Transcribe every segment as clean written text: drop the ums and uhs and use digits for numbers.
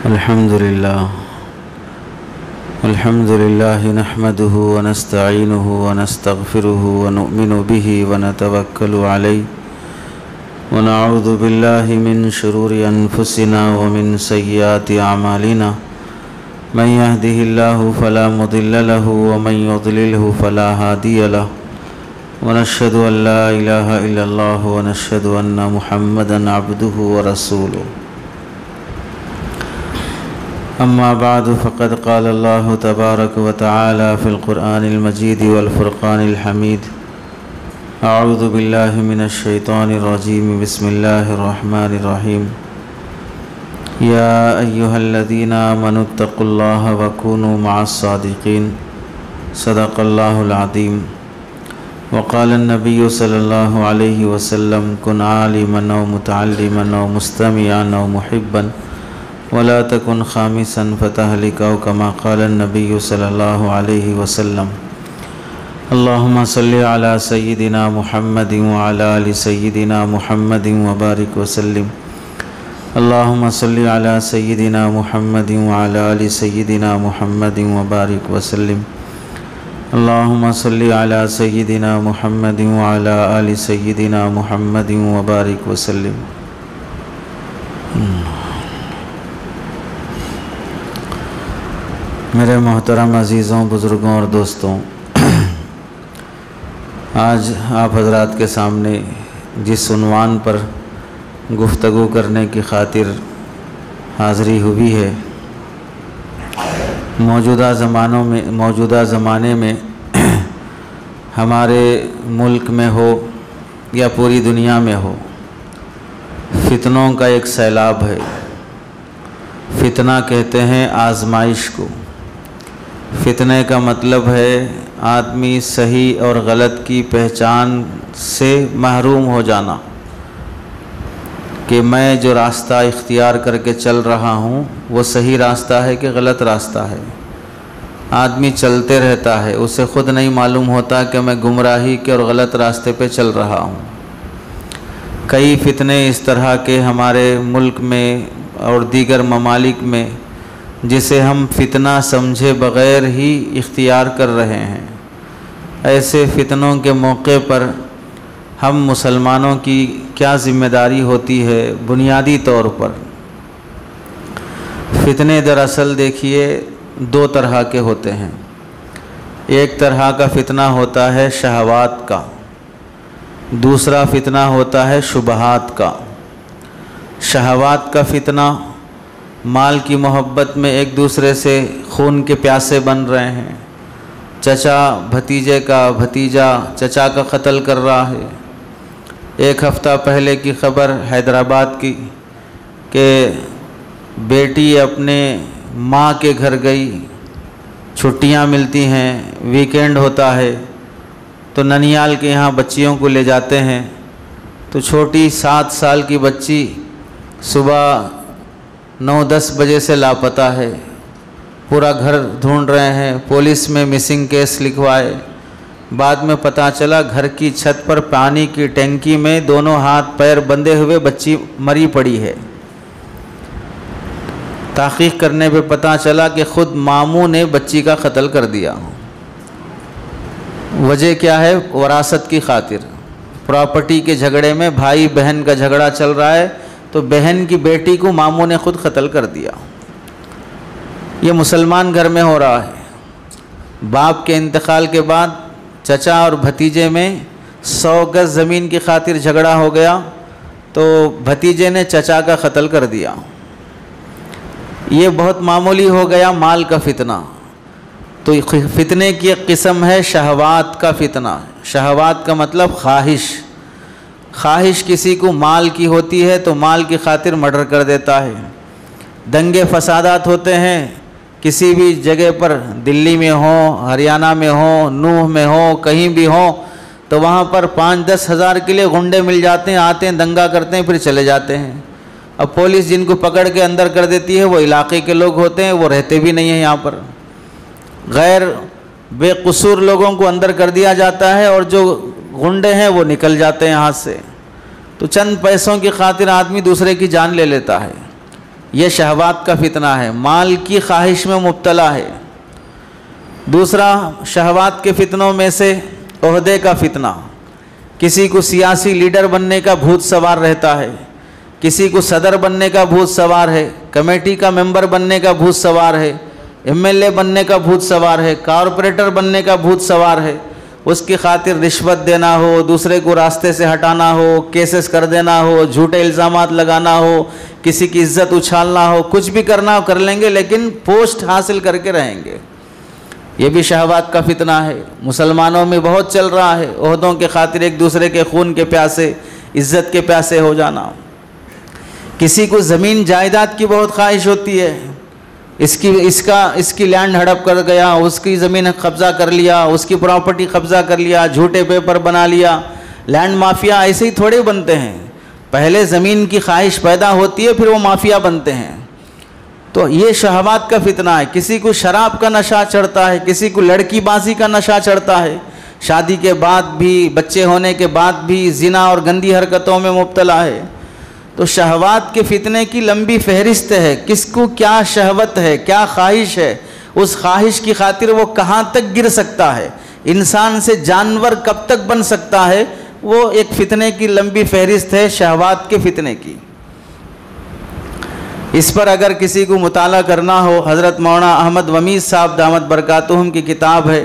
الحمد لله نحمده ونستعينه ونستغفره ونؤمن به ونتوكل عليه ونعوذ بالله من شرور أنفسنا ومن سيئات أعمالنا من يهده الله فلا مضل له ومن يضلله فلا هادي له ونشهد أن لا إله إلا الله ونشهد أن محمدا عبده ورسوله أما بعد فقد قال الله تبارك وتعالى في القرآن المجيد والفرقان الحميد أعوذ بالله من الشيطان الرجيم بسم الله الرحمن الرحيم يا أيها الذين آمنوا اتقوا الله وكونوا مع الصادقين صدق الله العظيم وقال النبي صلى الله عليه وسلم كن عالما أو متعلما أو مستمعا أو محبا ولا تكن خامسا فتهلك أو كما قال النبي صلى الله عليه وسلم اللهم صل على سيدنا محمد وعلى آل سيدنا محمد وبارك وسلم اللهم صل على سيدنا محمد وعلى آل سيدنا محمد وبارك وسلم اللهم صل على سيدنا محمد وعلى آل سيدنا محمد وبارك وسلم میرے محترم عزیزوں، بزرگوں اور دوستوں، آج آپ حضرات کے سامنے جس عنوان پر گفتگو کرنے کی خاطر حاضری ہوئی ہے، موجودہ زمانے میں ہمارے ملک میں ہو یا پوری دنیا میں ہو، فتنوں کا ایک سیلاب ہے۔ فتنہ کہتے ہیں آزمائش کو۔ فتنے کا مطلب ہے آدمی صحیح اور غلط کی پہچان سے محروم ہو جانا، کہ میں جو راستہ اختیار کر کے چل رہا ہوں وہ صحیح راستہ ہے کہ غلط راستہ ہے۔ آدمی چلتے رہتا ہے، اسے خود نہیں معلوم ہوتا کہ میں گمراہی کے اور غلط راستے پہ چل رہا ہوں۔ کئی فتنے اس طرح کے ہمارے ملک میں اور دیگر ممالک میں جسے ہم فتنہ سمجھے بغیر ہی اختیار کر رہے ہیں۔ ایسے فتنوں کے موقع پر ہم مسلمانوں کی کیا ذمہ داری ہوتی ہے؟ بنیادی طور پر فتنے دراصل دیکھیے دو طرح کے ہوتے ہیں۔ ایک طرح کا فتنہ ہوتا ہے شہوات کا، دوسرا فتنہ ہوتا ہے شبہات کا۔ شہوات کا فتنہ، مال کی محبت میں ایک دوسرے سے خون کے پیاسے بن رہے ہیں، چچا بھتیجے کا، بھتیجا چچا کا قتل کر رہا ہے۔ ایک ہفتہ پہلے کی خبر حیدرآباد کی کہ بیٹی اپنے ماں کے گھر گئی، چھٹیاں ملتی ہیں، ویکینڈ ہوتا ہے تو ننیال کے یہاں بچیوں کو لے جاتے ہیں، تو چھوٹی 7 سال کی بچی صبح 9-10 بجے سے لاپتہ ہے۔ پورا گھر ڈھونڈ رہے ہیں، پولیس میں مسنگ کیس لکھوائے۔ بعد میں پتہ چلا گھر کی چھت پر پانی کی ٹینکی میں دونوں ہاتھ پیر بندھے ہوئے بچی مری پڑی ہے۔ تحقیق کرنے پہ پتہ چلا کہ خود ماموں نے بچی کا قتل کر دیا۔ وجہ کیا ہے؟ وراثت کی خاطر، پراپرٹی کے جھگڑے میں بھائی بہن کا جھگڑا چل رہا ہے تو بہن کی بیٹی کو ماموں نے خود قتل کر دیا۔ یہ مسلمان گھر میں ہو رہا ہے۔ باپ کے انتقال کے بعد چچا اور بھتیجے میں 100 گز زمین کی خاطر جھگڑا ہو گیا تو بھتیجے نے چچا کا قتل کر دیا۔ یہ بہت معمولی ہو گیا مال کا فتنہ۔ تو فتنے کی ایک قسم ہے شہوات کا فتنہ۔ شہوات کا مطلب خواہش کسی کو مال کی ہوتی ہے تو مال کی خاطر مرڈر کر دیتا ہے۔ دنگے فسادات ہوتے ہیں کسی بھی جگہ پر، دلی میں ہو، ہریانہ میں ہو، نوح میں ہو، کہیں بھی ہو، تو وہاں پر 5-10 ہزار کے لیے غنڈے مل جاتے ہیں، آتے ہیں، دنگا کرتے ہیں، پھر چلے جاتے ہیں۔ اب پولیس جن کو پکڑ کے اندر کر دیتی ہے وہ علاقے کے لوگ ہوتے ہیں، وہ رہتے بھی نہیں ہیں یہاں پر۔ غیر بے قصور لوگوں کو اندر کر دیا جاتا ہے اور جو غنڈے ہیں وہ نکل جاتے ہیں ہاتھ سے۔ تو چند پیسوں کی خاطر آدمی دوسرے کی جان لے لیتا ہے۔ یہ شہوات کا فتنہ ہے، مال کی خواہش میں مبتلا ہے۔ دوسرا شہوات کے فتنوں میں سے عہدے کا فتنہ، کسی کو سیاسی لیڈر بننے کا بھوت سوار رہتا ہے، کسی کو صدر بننے کا بھوت سوار ہے، کمیٹی کا ممبر بننے کا بھوت سوار ہے، MLA بننے کا بھوت سوار ہے، کارپوریٹر بننے کا بھوت سوار ہے۔ اس کی خاطر رشوت دینا ہو، دوسرے کو راستے سے ہٹانا ہو، کیسز کر دینا ہو، جھوٹے الزامات لگانا ہو، کسی کی عزت اچھالنا ہو، کچھ بھی کرنا ہو کر لیں گے، لیکن پوسٹ حاصل کر کے رہیں گے۔ یہ بھی شہوات کا فتنہ ہے، مسلمانوں میں بہت چل رہا ہے، عہدوں کے خاطر ایک دوسرے کے خون کے پیاسے، عزت کے پیاسے ہو جانا۔ کسی کو زمین جائیداد کی بہت خواہش ہوتی ہے، اس کی لینڈ ہڑپ کر گیا، اس کی زمین قبضہ کر لیا، اس کی پراپرٹی قبضہ کر لیا، جھوٹے پیپر بنا لیا۔ لینڈ مافیا ایسے ہی تھوڑے بنتے ہیں، پہلے زمین کی خواہش پیدا ہوتی ہے، پھر وہ مافیا بنتے ہیں۔ تو یہ شہوات کا فتنہ ہے۔ کسی کو شراب کا نشہ چڑھتا ہے، کسی کو لڑکی بازی کا نشہ چڑھتا ہے، شادی کے بعد بھی، بچے ہونے کے بعد بھی زنا اور گندی حرکتوں میں مبتلا ہے۔ تو شہوات کے فتنے کی لمبی فہرست ہے، کس کو کیا شہوت ہے، کیا خواہش ہے، اس خواہش کی خاطر وہ کہاں تک گر سکتا ہے، انسان سے جانور کب تک بن سکتا ہے، وہ ایک فتنے کی لمبی فہرست ہے شہوات کے فتنے کی۔ اس پر اگر کسی کو مطالعہ کرنا ہو، حضرت مولانا احمد ومیز صاحب دامت برکاتہم کی کتاب ہے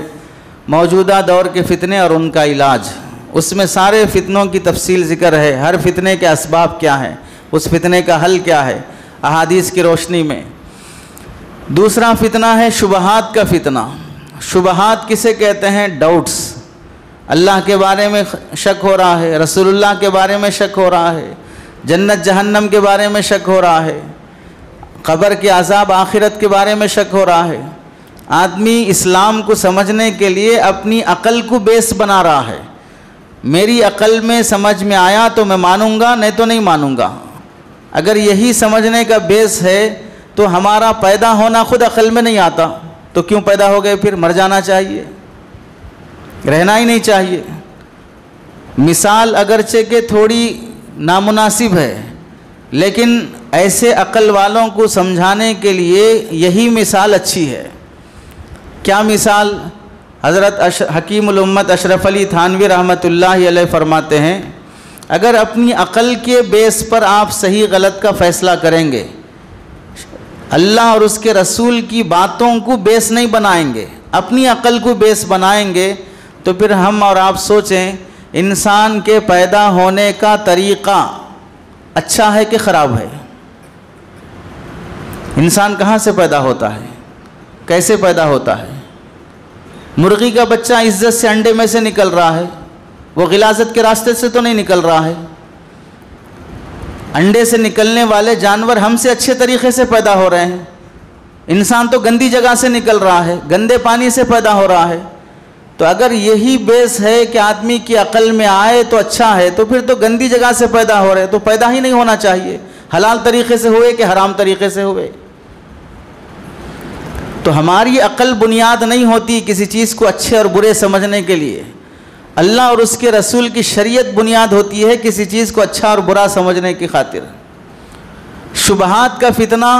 موجودہ دور کے فتنے اور ان کا علاج، اس میں سارے فتنوں کی تفصیل ذکر ہے، ہر فتنے کے اسباب کیا ہیں، اس فتنے کا حل کیا ہے، احادیث کی روشنی میں۔ دوسرا فتنہ ہے شبہات کا فتنہ۔ شبہات کسے کہتے ہیں؟ ڈاؤٹس۔ اللہ کے بارے میں شک ہو رہا ہے، رسول اللہ کے بارے میں شک ہو رہا ہے، جنت جہنم کے بارے میں شک ہو رہا ہے، قبر کے عذاب آخرت کے بارے میں شک ہو رہا ہے۔ آدمی اسلام کو سمجھنے کے لیے اپنی عقل کو بیس بنا رہا ہے، میری عقل میں سمجھ میں آیا تو میں مانوں گا، نہیں تو نہیں مانوں گا۔ اگر یہی سمجھنے کا بیس ہے تو ہمارا پیدا ہونا خود عقل میں نہیں آتا، تو کیوں پیدا ہو گئے؟ پھر مر جانا چاہیے، رہنا ہی نہیں چاہیے۔ مثال اگرچہ کہ تھوڑی نامناسب ہے، لیکن ایسے عقل والوں کو سمجھانے کے لیے یہی مثال اچھی ہے۔ کیا مثال؟ حضرت حکیم الامت اشرف علی تھانوی رحمۃ اللہ علیہ فرماتے ہیں، اگر اپنی عقل کے بیس پر آپ صحیح غلط کا فیصلہ کریں گے، اللہ اور اس کے رسول کی باتوں کو بیس نہیں بنائیں گے، اپنی عقل کو بیس بنائیں گے، تو پھر ہم اور آپ سوچیں انسان کے پیدا ہونے کا طریقہ اچھا ہے کہ خراب ہے؟ انسان کہاں سے پیدا ہوتا ہے؟ کیسے پیدا ہوتا ہے؟ مرغی کا بچہ عزت سے انڈے میں سے نکل رہا ہے، وہ غلاظت کے راستے سے تو نہیں نکل رہا ہے۔ انڈے سے نکلنے والے جانور ہم سے اچھے طریقے سے پیدا ہو رہے ہیں، انسان تو گندی جگہ سے نکل رہا ہے، گندے پانی سے پیدا ہو رہا ہے۔ تو اگر یہی بیس ہے کہ آدمی کی عقل میں آئے تو اچھا ہے، تو پھر تو گندی جگہ سے پیدا ہو رہے، تو پیدا ہی نہیں ہونا چاہیے، حلال طریقے سے ہوئے کہ حرام طریقے سے ہوئے۔ تو ہماری عقل بنیاد نہیں ہوتی کسی چیز کو اچھے اور برے سمجھنے کے لیے، اللہ اور اس کے رسول کی شریعت بنیاد ہوتی ہے کسی چیز کو اچھا اور برا سمجھنے کی خاطر۔ شبہات کا فتنہ،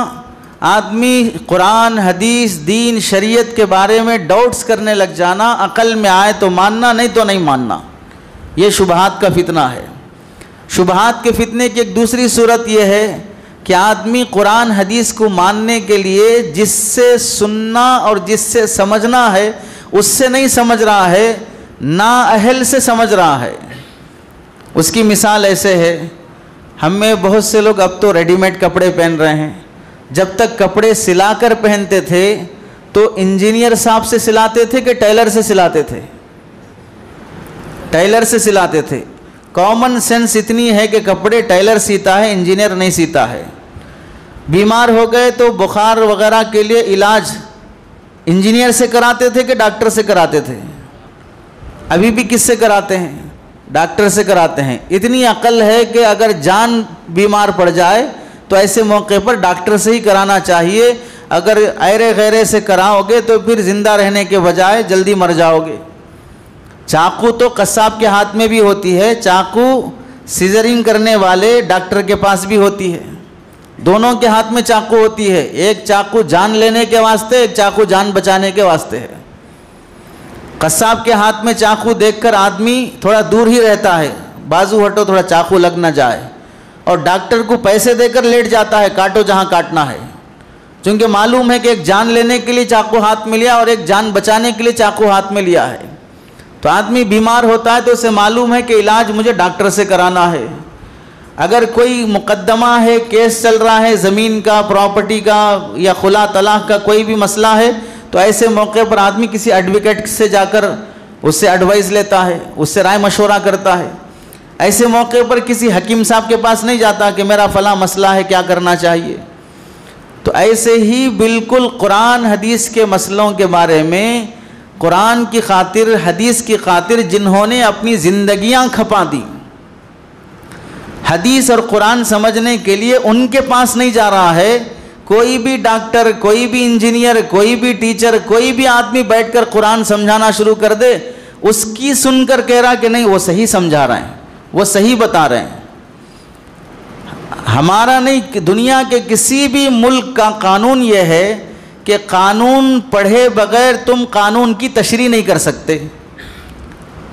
آدمی قرآن، حدیث، دین، شریعت کے بارے میں ڈاؤٹس کرنے لگ جانا، عقل میں آئے تو ماننا، نہیں تو نہیں ماننا، یہ شبہات کا فتنہ ہے۔ شبہات کے فتنے کی ایک دوسری صورت یہ ہے کہ آدمی قرآن حدیث کو ماننے کے لیے جس سے سننا اور جس سے سمجھنا ہے اس سے نہیں سمجھ رہا ہے، نااہل سے سمجھ رہا ہے۔ اس کی مثال ایسے ہے، ہم میں بہت سے لوگ اب تو ریڈی میڈ کپڑے پہن رہے ہیں، جب تک کپڑے سلا کر پہنتے تھے تو انجینئر صاحب سے سلاتے تھے کہ ٹیلر سے سلاتے تھے؟ ٹیلر سے سلاتے تھے۔ کامن سینس اتنی ہے کہ کپڑے ٹیلر سیتا ہے، انجینئر نہیں سیتا ہے۔ بیمار ہو گئے تو بخار وغیرہ کے لیے علاج انجینئر سے کراتے تھے کہ ڈاکٹر سے کراتے تھے؟ ابھی بھی کس سے کراتے ہیں؟ ڈاکٹر سے کراتے ہیں۔ اتنی عقل ہے کہ اگر جان بیمار پڑ جائے تو ایسے موقع پر ڈاکٹر سے ہی کرانا چاہیے، اگر ایرے غیرے سے کراؤ گے تو پھر زندہ رہنے کے بجائے جلدی مر جاؤ گے۔ چاقو تو قصاب کے ہاتھ میں بھی ہوتی ہے، چاقو سیزرنگ کرنے والے ڈاکٹر کے پاس بھی ہوتی ہے، دونوں کے ہاتھ میں چاقو ہوتی ہے، ایک چاقو جان لینے کے واسطے، ایک چاقو جان بچانے کے واسطے ہے۔ قصاب کے ہاتھ میں چاقو دیکھ کر آدمی تھوڑا دور ہی رہتا ہے، بازو ہٹو تھوڑا چاقو لگ نہ جائے، اور ڈاکٹر کو پیسے دے کر لیٹ جاتا ہے، کاٹو جہاں کاٹنا ہے، چونکہ معلوم ہے کہ ایک جان لینے کے لیے چاقو ہاتھ میں لیا اور ایک جان بچانے کے لیے چاقو ہاتھ میں لیا ہے۔ تو آدمی بیمار ہوتا ہے تو اسے معلوم ہے کہ علاج مجھے ڈاکٹر سے کرانا ہے۔ اگر کوئی مقدمہ ہے، کیس چل رہا ہے زمین کا، پراپرٹی کا یا خلا طلاق کا کوئی بھی مسئلہ ہے، تو ایسے موقع پر آدمی کسی ایڈوکیٹ سے جا کر اس سے ایڈوائز لیتا ہے، اس سے رائے مشورہ کرتا ہے۔ ایسے موقع پر کسی حکیم صاحب کے پاس نہیں جاتا کہ میرا فلاں مسئلہ ہے، کیا کرنا چاہیے۔ تو ایسے ہی بالکل قرآن حدیث کے مسئلوں کے بارے میں قرآن کی خاطر، حدیث کی خاطر جنہوں نے اپنی زندگیاں کھپا دی، حدیث اور قرآن سمجھنے کے لیے ان کے پاس نہیں جا رہا ہے۔ کوئی بھی ڈاکٹر، کوئی بھی انجینئر، کوئی بھی ٹیچر، کوئی بھی آدمی بیٹھ کر قرآن سمجھانا شروع کر دے، اس کی سن کر کہہ رہا کہ نہیں وہ صحیح سمجھا رہے ہیں، وہ صحیح بتا رہے ہیں۔ ہمارا نہیں، دنیا کے کسی بھی ملک کا قانون یہ ہے کہ قانون پڑھے بغیر تم قانون کی تشریح نہیں کر سکتے۔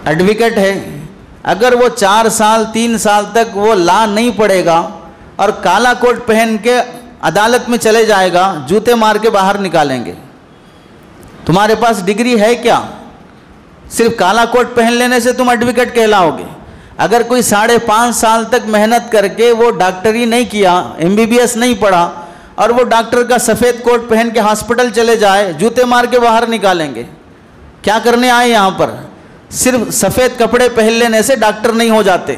ایڈوکیٹ ہے، اگر وہ 4 سال 3 سال تک وہ لا نہیں پڑھے گا اور کالا کوٹ پہن کے عدالت میں چلے جائے گا، جوتے مار کے باہر نکالیں گے۔ تمہارے پاس ڈگری ہے کیا؟ صرف کالا کوٹ پہن لینے سے تم ایڈوکیٹ کہلاؤ گے؟ اگر کوئی 5.5 سال تک محنت کر کے وہ ڈاکٹری نہیں کیا، MBBS نہیں پڑھا، اور وہ ڈاکٹر کا سفید کوٹ پہن کے ہاسپٹل چلے جائے، جوتے مار کے باہر نکالیں گے۔ کیا کرنے آئے یہاں پر؟ صرف سفید کپڑے پہن لینے سے ڈاکٹر نہیں ہو جاتے۔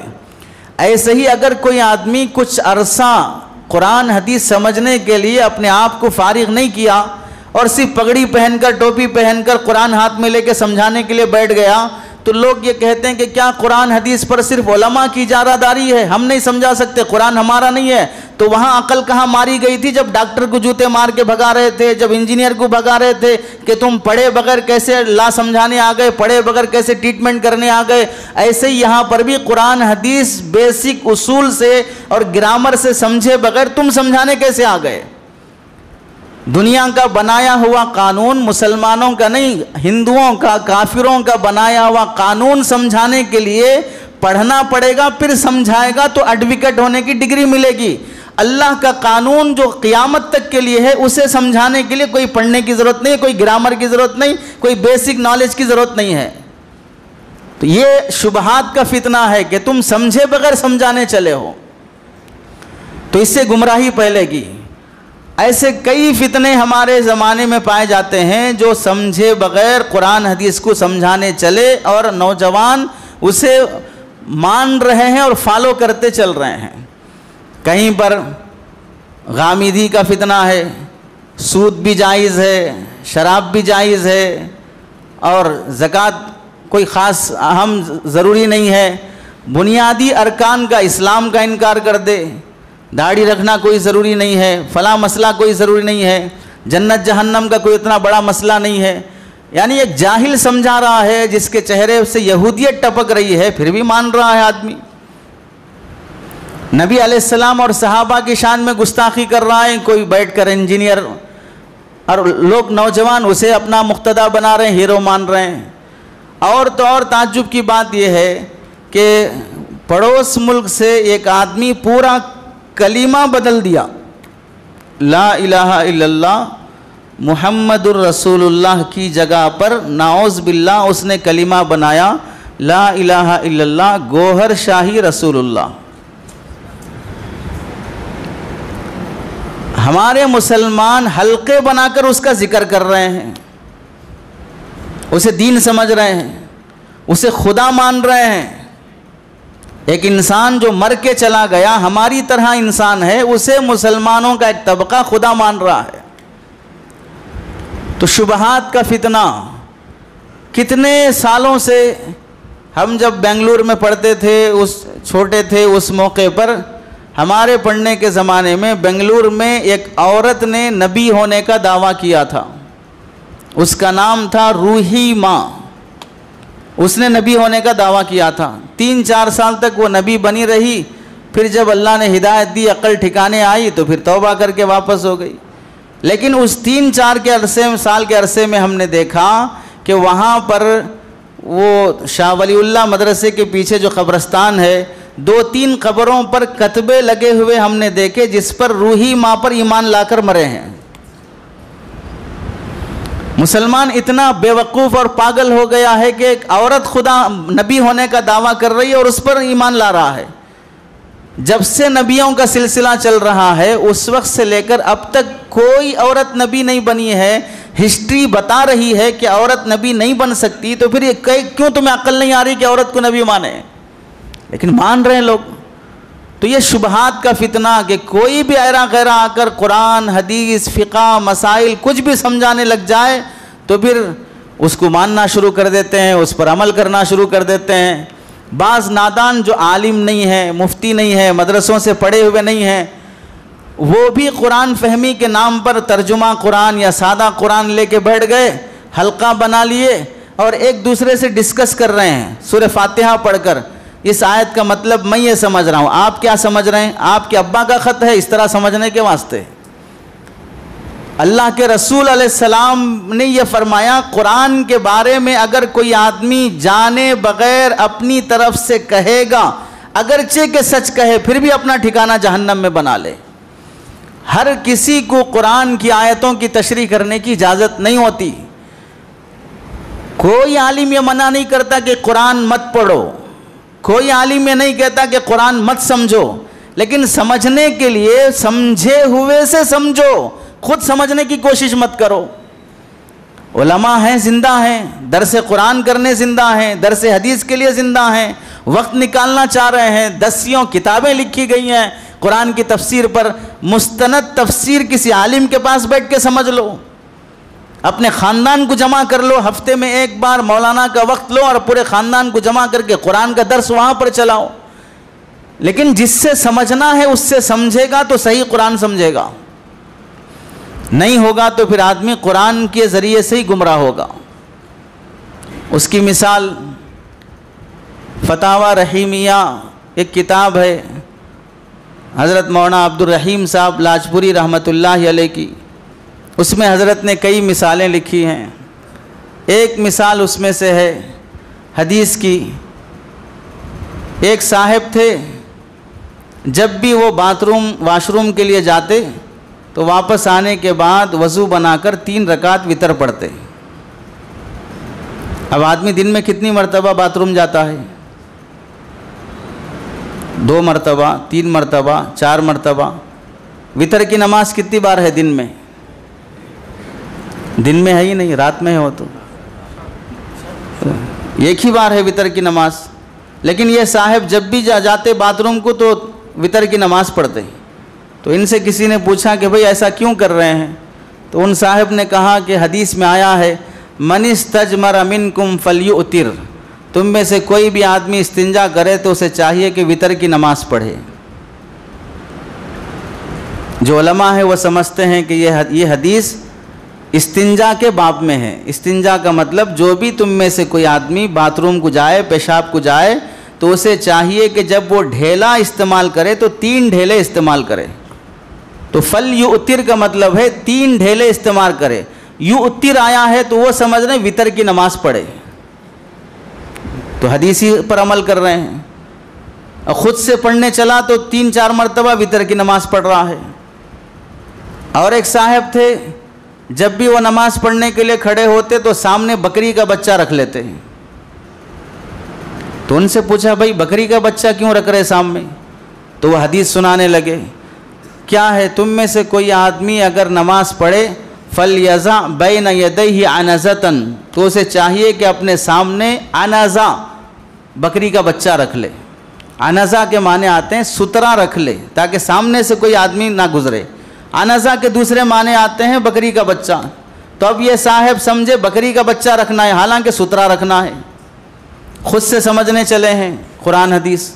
ایسے ہی اگر کوئی آدمی کچھ عرصہ قرآن حدیث سمجھنے کے لیے اپنے آپ کو فارغ نہیں کیا اور صرف پگڑی پہن کر، ٹوپی پہن کر قرآن ہاتھ میں لے کے سمجھانے کے لیے بیٹھ گیا، تو لوگ یہ کہتے ہیں کہ کیا قرآن حدیث پر صرف علماء کی اجارہ داری ہے، ہم نہیں سمجھا سکتے، قرآن ہمارا نہیں ہے۔ تو وہاں عقل کہاں ماری گئی تھی جب ڈاکٹر کو جوتے مار کے بھگا رہے تھے، جب انجینئر کو بھگا رہے تھے کہ تم پڑھے بغیر کیسے لا سمجھانے آ گئے، پڑھے بغیر کیسے ٹریٹمنٹ کرنے آ گئے۔ ایسے ہی یہاں پر بھی قرآن حدیث بیسک اصول سے اور گرامر سے سمجھے بغیر تم سمجھانے کیسے آ گئے؟ دنیا کا بنایا ہوا قانون، مسلمانوں کا نہیں، ہندوؤں کا، کافروں کا بنایا ہوا قانون سمجھانے کے لیے پڑھنا پڑے گا، پھر سمجھائے گا تو ایڈوکیٹ ہونے کی ڈگری ملے گی۔ اللہ کا قانون جو قیامت تک کے لیے ہے، اسے سمجھانے کے لیے کوئی پڑھنے کی ضرورت نہیں، کوئی گرامر کی ضرورت نہیں، کوئی بیسک نالج کی ضرورت نہیں ہے۔ تو یہ شبہات کا فتنہ ہے کہ تم سمجھے بغیر سمجھانے چلے ہو، تو اس سے گمراہی پھیلے گی۔ ایسے کئی فتنے ہمارے زمانے میں پائے جاتے ہیں جو سمجھے بغیر قرآن حدیث کو سمجھانے چلے اور نوجوان اسے مان رہے ہیں اور فالو کرتے چل رہے ہیں۔ کہیں پر غامدی کا فتنہ ہے، سود بھی جائز ہے، شراب بھی جائز ہے، اور زکوٰۃ کوئی خاص اہم ضروری نہیں ہے، بنیادی ارکان کا اسلام کا انکار کر دے، داڑھی رکھنا کوئی ضروری نہیں ہے، فلاں مسئلہ کوئی ضروری نہیں ہے، جنت جہنم کا کوئی اتنا بڑا مسئلہ نہیں ہے۔ یعنی ایک جاہل سمجھا رہا ہے جس کے چہرے سے یہودیت ٹپک رہی ہے، پھر بھی مان رہا ہے آدمی۔ نبی علیہ السلام اور صحابہ کی شان میں گستاخی کر رہا ہے کوئی بیٹھ کر انجینئر، اور لوگ نوجوان اسے اپنا مقتدا بنا رہے ہیں، ہیرو مان رہے ہیں۔ اور تو اور تعجب کی بات یہ ہے کہ پڑوس ملک سے ایک آدمی پورا کلمہ بدل دیا، لا الہ الا اللہ محمد الرسول اللہ کی جگہ پر نعوذ باللہ اس نے کلمہ بنایا لا الہ الا اللہ گوہر شاہی رسول اللہ۔ ہمارے مسلمان حلقے بنا کر اس کا ذکر کر رہے ہیں، اسے دین سمجھ رہے ہیں، اسے خدا مان رہے ہیں۔ ایک انسان جو مر کے چلا گیا ہماری طرح انسان ہے، اسے مسلمانوں کا ایک طبقہ خدا مان رہا ہے۔ تو شبہات کا فتنہ کتنے سالوں سے، ہم جب بنگلور میں پڑھتے تھے، چھوٹے تھے، اس موقع پر ہمارے پڑھنے کے زمانے میں بنگلور میں ایک عورت نے نبی ہونے کا دعویٰ کیا تھا، اس کا نام تھا روحی ماں۔ اس نے نبی ہونے کا دعویٰ کیا تھا، 3-4 سال تک وہ نبی بنی رہی، پھر جب اللہ نے ہدایت دی، عقل ٹھکانے آئی تو پھر توبہ کر کے واپس ہو گئی۔ لیکن اس 3-4 سال کے عرصے میں ہم نے دیکھا کہ وہاں پر وہ شاہ ولی اللہ مدرسے کے پیچھے جو قبرستان ہے، 2-3 قبروں پر کتبے لگے ہوئے ہم نے دیکھے جس پر روحی ماں پر ایمان لا کر مرے ہیں۔ مسلمان اتنا بے وقوف اور پاگل ہو گیا ہے کہ ایک عورت خدا نبی ہونے کا دعویٰ کر رہی ہے اور اس پر ایمان لا رہا ہے۔ جب سے نبیوں کا سلسلہ چل رہا ہے اس وقت سے لے کر اب تک کوئی عورت نبی نہیں بنی ہے۔ ہسٹری بتا رہی ہے کہ عورت نبی نہیں بن سکتی، تو پھر یہ کیوں تمہیں عقل نہیں آ رہی کہ عورت کو نبی مانے؟ لیکن مان رہے ہیں لوگ۔ تو یہ شبہات کا فتنہ کہ کوئی بھی ایرا غیرہ آ کر قرآن، حدیث، فقہ، مسائل کچھ بھی سمجھانے لگ جائے تو پھر اس کو ماننا شروع کر دیتے ہیں، اس پر عمل کرنا شروع کر دیتے ہیں۔ بعض نادان جو عالم نہیں ہے، مفتی نہیں ہے، مدرسوں سے پڑھے ہوئے نہیں ہیں، وہ بھی قرآن فہمی کے نام پر ترجمہ قرآن یا سادہ قرآن لے کے بیٹھ گئے، حلقہ بنا لیے اور ایک دوسرے سے ڈسکس کر رہے ہیں سورہ فاتحہ پڑھ کر۔ اس آیت کا مطلب میں یہ سمجھ رہا ہوں، آپ کیا سمجھ رہے ہیں؟ آپ کے ابا کا خط ہے اس طرح سمجھنے کے واسطے؟ اللہ کے رسول علیہ السلام نے یہ فرمایا، قرآن کے بارے میں اگر کوئی آدمی جانے بغیر اپنی طرف سے کہے گا، اگرچہ کہ سچ کہے، پھر بھی اپنا ٹھکانہ جہنم میں بنا لے۔ ہر کسی کو قرآن کی آیتوں کی تشریح کرنے کی اجازت نہیں ہوتی۔ کوئی عالم یہ منع نہیں کرتا کہ قرآن مت پڑھو، کوئی عالم یہ نہیں کہتا کہ قرآن مت سمجھو، لیکن سمجھنے کے لیے سمجھے ہوئے سے سمجھو، خود سمجھنے کی کوشش مت کرو۔ علماء ہیں، زندہ ہیں، درس قرآن کرنے زندہ ہیں، درس حدیث کے لیے زندہ ہیں، وقت نکالنا چاہ رہے ہیں، 10 کتابیں لکھی گئی ہیں قرآن کی تفسیر پر۔ مستند تفسیر کسی عالم کے پاس بیٹھ کے سمجھ لو، اپنے خاندان کو جمع کر لو، ہفتے میں ایک بار مولانا کا وقت لو اور پورے خاندان کو جمع کر کے قرآن کا درس وہاں پر چلاؤ۔ لیکن جس سے سمجھنا ہے اس سے سمجھے گا تو صحیح قرآن سمجھے گا، نہیں ہوگا تو پھر آدمی قرآن کے ذریعے سے ہی گمراہ ہوگا۔ اس کی مثال فتاوی رحیمیہ ایک کتاب ہے حضرت مولانا عبد الرحیم صاحب لاجپوری رحمۃ اللہ علیہ کی۔ اس میں حضرت نے کئی مثالیں لکھی ہیں۔ ایک مثال اس میں سے ہے حدیث کی۔ ایک صاحب تھے، جب بھی وہ واش روم کے لیے جاتے تو واپس آنے کے بعد وضو بنا کر 3 رکعت وتر پڑھتے۔ اب آدمی دن میں کتنی مرتبہ باتھ روم جاتا ہے؟ 2 مرتبہ، 3 مرتبہ، 4 مرتبہ۔ وتر کی نماز کتنی بار ہے دن میں؟ دن میں ہے ہی نہیں، رات میں ہو تو ایک ہی بار ہے وتر کی نماز۔ لیکن یہ صاحب جب بھی جاتے باتھ روم کو تو وتر کی نماز پڑھتے۔ تو ان سے کسی نے پوچھا کہ بھئی ایسا کیوں کر رہے ہیں؟ تو ان صاحب نے کہا کہ حدیث میں آیا ہے، من استجمر منکم فلیؤتر، تم میں سے کوئی بھی آدمی استنجا کرے تو اسے چاہیے کہ وتر کی نماز پڑھے۔ جو علماء ہیں وہ سمجھتے ہیں کہ یہ حدیث استنجا کے باب میں ہے۔ استنجا کا مطلب جو بھی تم میں سے کوئی آدمی باتھ روم کو جائے، پیشاب کو جائے، تو اسے چاہیے کہ جب وہ ڈھیلا استعمال کرے تو 3 ڈھیلے استعمال کرے۔ تو فلیؤتر کا مطلب ہے 3 ڈھیلے استعمال کرے۔ یؤتر آیا ہے تو وہ سمجھ رہے ہیں وتر کی نماز پڑھے، تو حدیثی پر عمل کر رہے ہیں۔ اور خود سے پڑھنے چلا تو 3-4 مرتبہ وتر کی نماز پڑھ رہا ہے۔ اور ایک صاحب تھے، جب بھی وہ نماز پڑھنے کے لیے کھڑے ہوتے تو سامنے بکری کا بچہ رکھ لیتے ہیں۔ تو ان سے پوچھا، بھائی بکری کا بچہ کیوں رکھ رہے سامنے؟ تو وہ حدیث سنانے لگے، کیا ہے، تم میں سے کوئی آدمی اگر نماز پڑھے فَلْيَزَعْ بَيْنَ يَدَيْهِ عَنَزَةً، تو اسے چاہیے کہ اپنے سامنے عنزہ بکری کا بچہ رکھ لے۔ عنزہ کے معنی آتے ہیں سترہ رکھ لے، تاکہ سامنے سے کوئی آدمی نہ گزرے۔ عنزہ کے دوسرے معنی آتے ہیں بکری کا بچہ۔ تو اب یہ صاحب سمجھے بکری کا بچہ رکھنا ہے، حالانکہ سترہ رکھنا ہے۔ خود سے سمجھنے چلے ہیں قرآن حدیث۔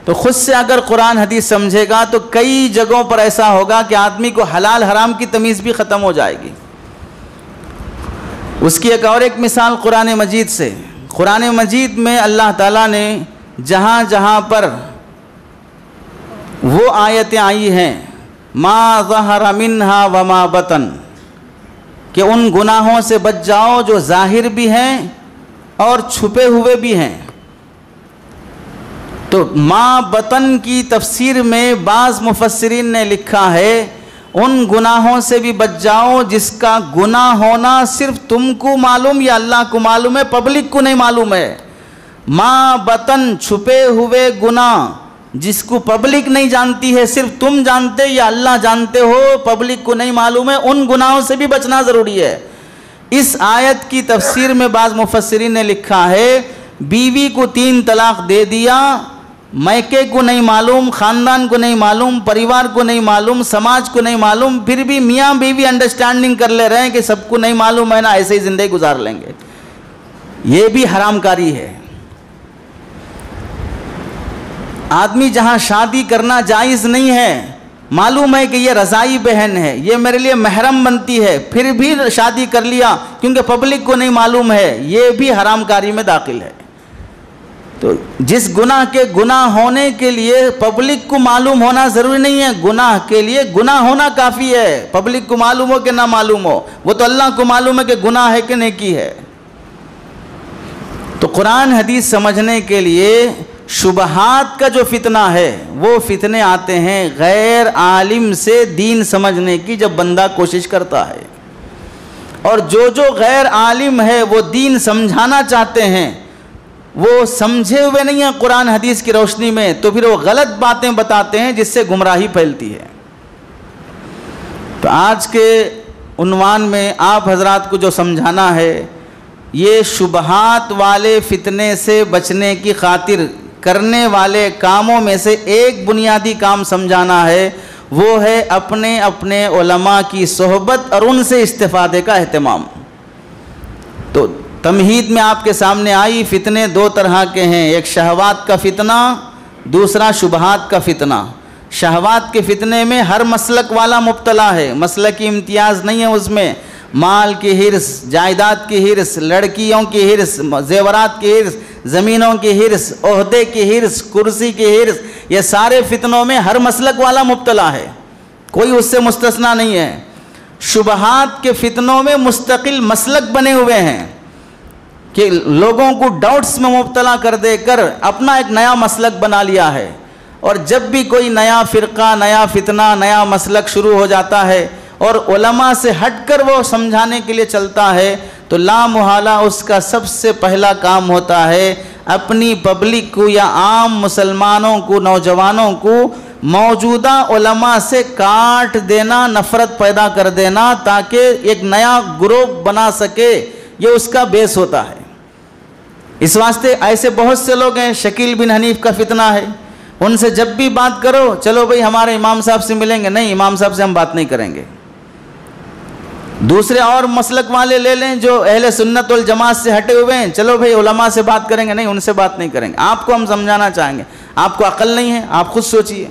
تو خود سے اگر قرآن حدیث سمجھے گا تو کئی جگہوں پر ایسا ہوگا کہ آدمی کو حلال حرام کی تمیز بھی ختم ہو جائے گی۔ اس کی ایک مثال قرآن مجید سے۔ قرآن مجید میں اللہ تعالیٰ نے جہاں جہاں پر وہ آیتیں آئی ہیں ما ظہر منہا وما بطن کہ ان گناہوں سے بچ جاؤ جو ظاہر بھی ہیں اور چھپے ہوئے بھی ہیں. تو ما بطن کی تفسیر میں بعض مفسرین نے لکھا ہے ان گناہوں سے بھی بچ جاؤ جس کا گناہ ہونا صرف تم کو معلوم یا اللہ کو معلوم ہے, پبلک کو نہیں معلوم ہے. ما بطن چھپے ہوئے گناہ جس کو پبلک نہیں جانتی ہے, صرف تم جانتے یا اللہ جانتے ہو, پبلک کو نہیں معلوم ہے, ان گناہوں سے بھی بچنا ضروری ہے. اس آیت کی تفسیر میں بعض مفسرین نے لکھا ہے بیوی کو 3 طلاق دے دیا, میکے کو نہیں معلوم, خاندان کو نہیں معلوم, پریوار کو نہیں معلوم, سماج کو نہیں معلوم, پھر بھی میاں بیوی انڈرسٹینڈنگ کر لے رہے ہیں کہ سب کو نہیں معلوم ہے نا, ایسے ہی زندگی گزار لیں گے. یہ بھی حرام کاری ہے. آدمی جہاں شادی کرنا جائز نہیں ہے, معلوم ہے کہ یہ رضائی بہن ہے, یہ میرے لیے محرم بنتی ہے, پھر بھی شادی کر لیا کیونکہ پبلک کو نہیں معلوم ہے, یہ بھی حرام کاری میں داخل ہے. تو جس گناہ کے گناہ ہونے کے لیے پبلک کو معلوم ہونا ضروری نہیں ہے, گناہ کے لیے گناہ ہونا کافی ہے. پبلک کو معلوم ہو کہ نہ معلوم ہو, وہ تو اللہ کو معلوم ہے کہ گناہ ہے کہ نیکی ہے. تو قرآن حدیث سمجھنے کے لیے شبہات کا جو فتنہ ہے وہ فتنے آتے ہیں غیر عالم سے دین سمجھنے کی جب بندہ کوشش کرتا ہے, اور جو غیر عالم ہے وہ دین سمجھانا چاہتے ہیں, وہ سمجھے ہوئے نہیں ہیں قرآن حدیث کی روشنی میں, تو پھر وہ غلط باتیں بتاتے ہیں جس سے گمراہی پھیلتی ہے. تو آج کے عنوان میں آپ حضرات کو جو سمجھانا ہے, یہ شبہات والے فتنے سے بچنے کی خاطر کرنے والے کاموں میں سے ایک بنیادی کام سمجھانا ہے, وہ ہے اپنے اپنے علماء کی صحبت اور ان سے استفادے کا اہتمام. تو تمہید میں آپ کے سامنے آئی فتنے 2 طرح کے ہیں, ایک شہوات کا فتنہ, دوسرا شبہات کا فتنہ. شہوات کے فتنے میں ہر مسلک والا مبتلا ہے, مسلک کی امتیاز نہیں ہے اس میں. مال کی حرص, جائیداد کی حرص, لڑکیوں کی حرص, زیورات کی حرص, زمینوں کی حرص, عہدے کی حرص, کرسی کی حرص, یہ سارے فتنوں میں ہر مسلک والا مبتلا ہے, کوئی اس سے مستثنا نہیں ہے. شبہات کے فتنوں میں مستقل مسلک بنے ہوئے ہیں کہ لوگوں کو ڈاؤٹس میں مبتلا کر دے کر اپنا ایک نیا مسلک بنا لیا ہے. اور جب بھی کوئی نیا فرقہ, نیا فتنہ, نیا مسلک شروع ہو جاتا ہے اور علماء سے ہٹ کر وہ سمجھانے کے لیے چلتا ہے, تو لا محالہ اس کا سب سے پہلا کام ہوتا ہے اپنی پبلک کو یا عام مسلمانوں کو, نوجوانوں کو موجودہ علماء سے کاٹ دینا, نفرت پیدا کر دینا, تاکہ ایک نیا گروپ بنا سکے. یہ اس کا بیس ہوتا ہے. اس واسطے ایسے بہت سے لوگ ہیں, شکیل بن حنیف کا فتنہ ہے, ان سے جب بھی بات کرو چلو بھئی ہمارے امام صاحب سے ملیں گے, نہیں امام صاحب سے ہم بات نہیں کریں گے. دوسرے اور مسلک والے لے لیں جو اہل سنت والجماعت سے ہٹے ہوئے ہیں, چلو بھئی علماء سے بات کریں گے, نہیں ان سے بات نہیں کریں گے. آپ کو ہم سمجھانا چاہیں گے, آپ کو عقل نہیں ہے, آپ خود سوچئے.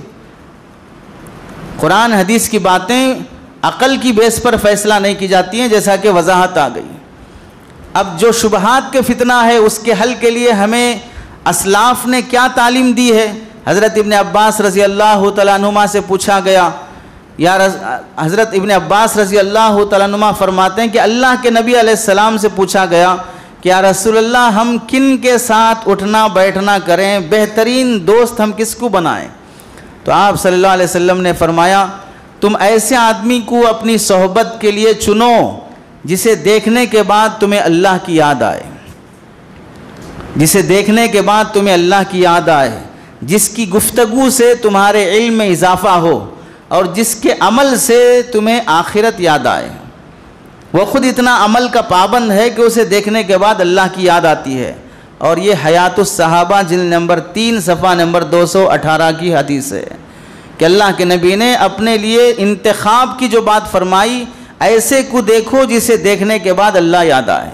قرآن حدیث کی باتیں عقل کی بیس پر فیصلہ نہیں کی جاتی ہیں, جیسا کہ وضاحت آ گئی. اب جو شبہات کے فتنہ ہے اس کے حل کے لیے ہمیں اسلاف نے کیا تعلیم دی ہے. حضرت ابن عباس رضی اللہ تعالیٰ عنہما سے پوچھا گیا, حضرت ابن عباس رضی اللہ تعالیٰ عنہما فرماتے ہیں کہ اللہ کے نبی علیہ السلام سے پوچھا گیا کہ یا رسول اللہ ہم کن کے ساتھ اٹھنا بیٹھنا کریں, بہترین دوست ہم کس کو بنائیں. تو آپ صلی اللہ علیہ وسلم نے فرمایا تم ایسے آدمی کو اپنی صحبت کے لیے چنو جسے دیکھنے کے بعد تمہیں اللہ کی یاد آئے, جسے دیکھنے کے بعد تمہیں اللہ کی یاد آئے, جس کی گفتگو سے تمہارے علم میں اضافہ ہو اور جس کے عمل سے تمہیں آخرت یاد آئے. وہ خود اتنا عمل کا پابند ہے کہ اسے دیکھنے کے بعد اللہ کی یاد آتی ہے. اور یہ حیات الصحابہ جلد نمبر 3 صفحہ نمبر 218 کی حدیث ہے کہ اللہ کے نبی نے اپنے لیے انتخاب کی جو بات فرمائی, ایسے کو دیکھو جسے دیکھنے کے بعد اللہ یاد آئے.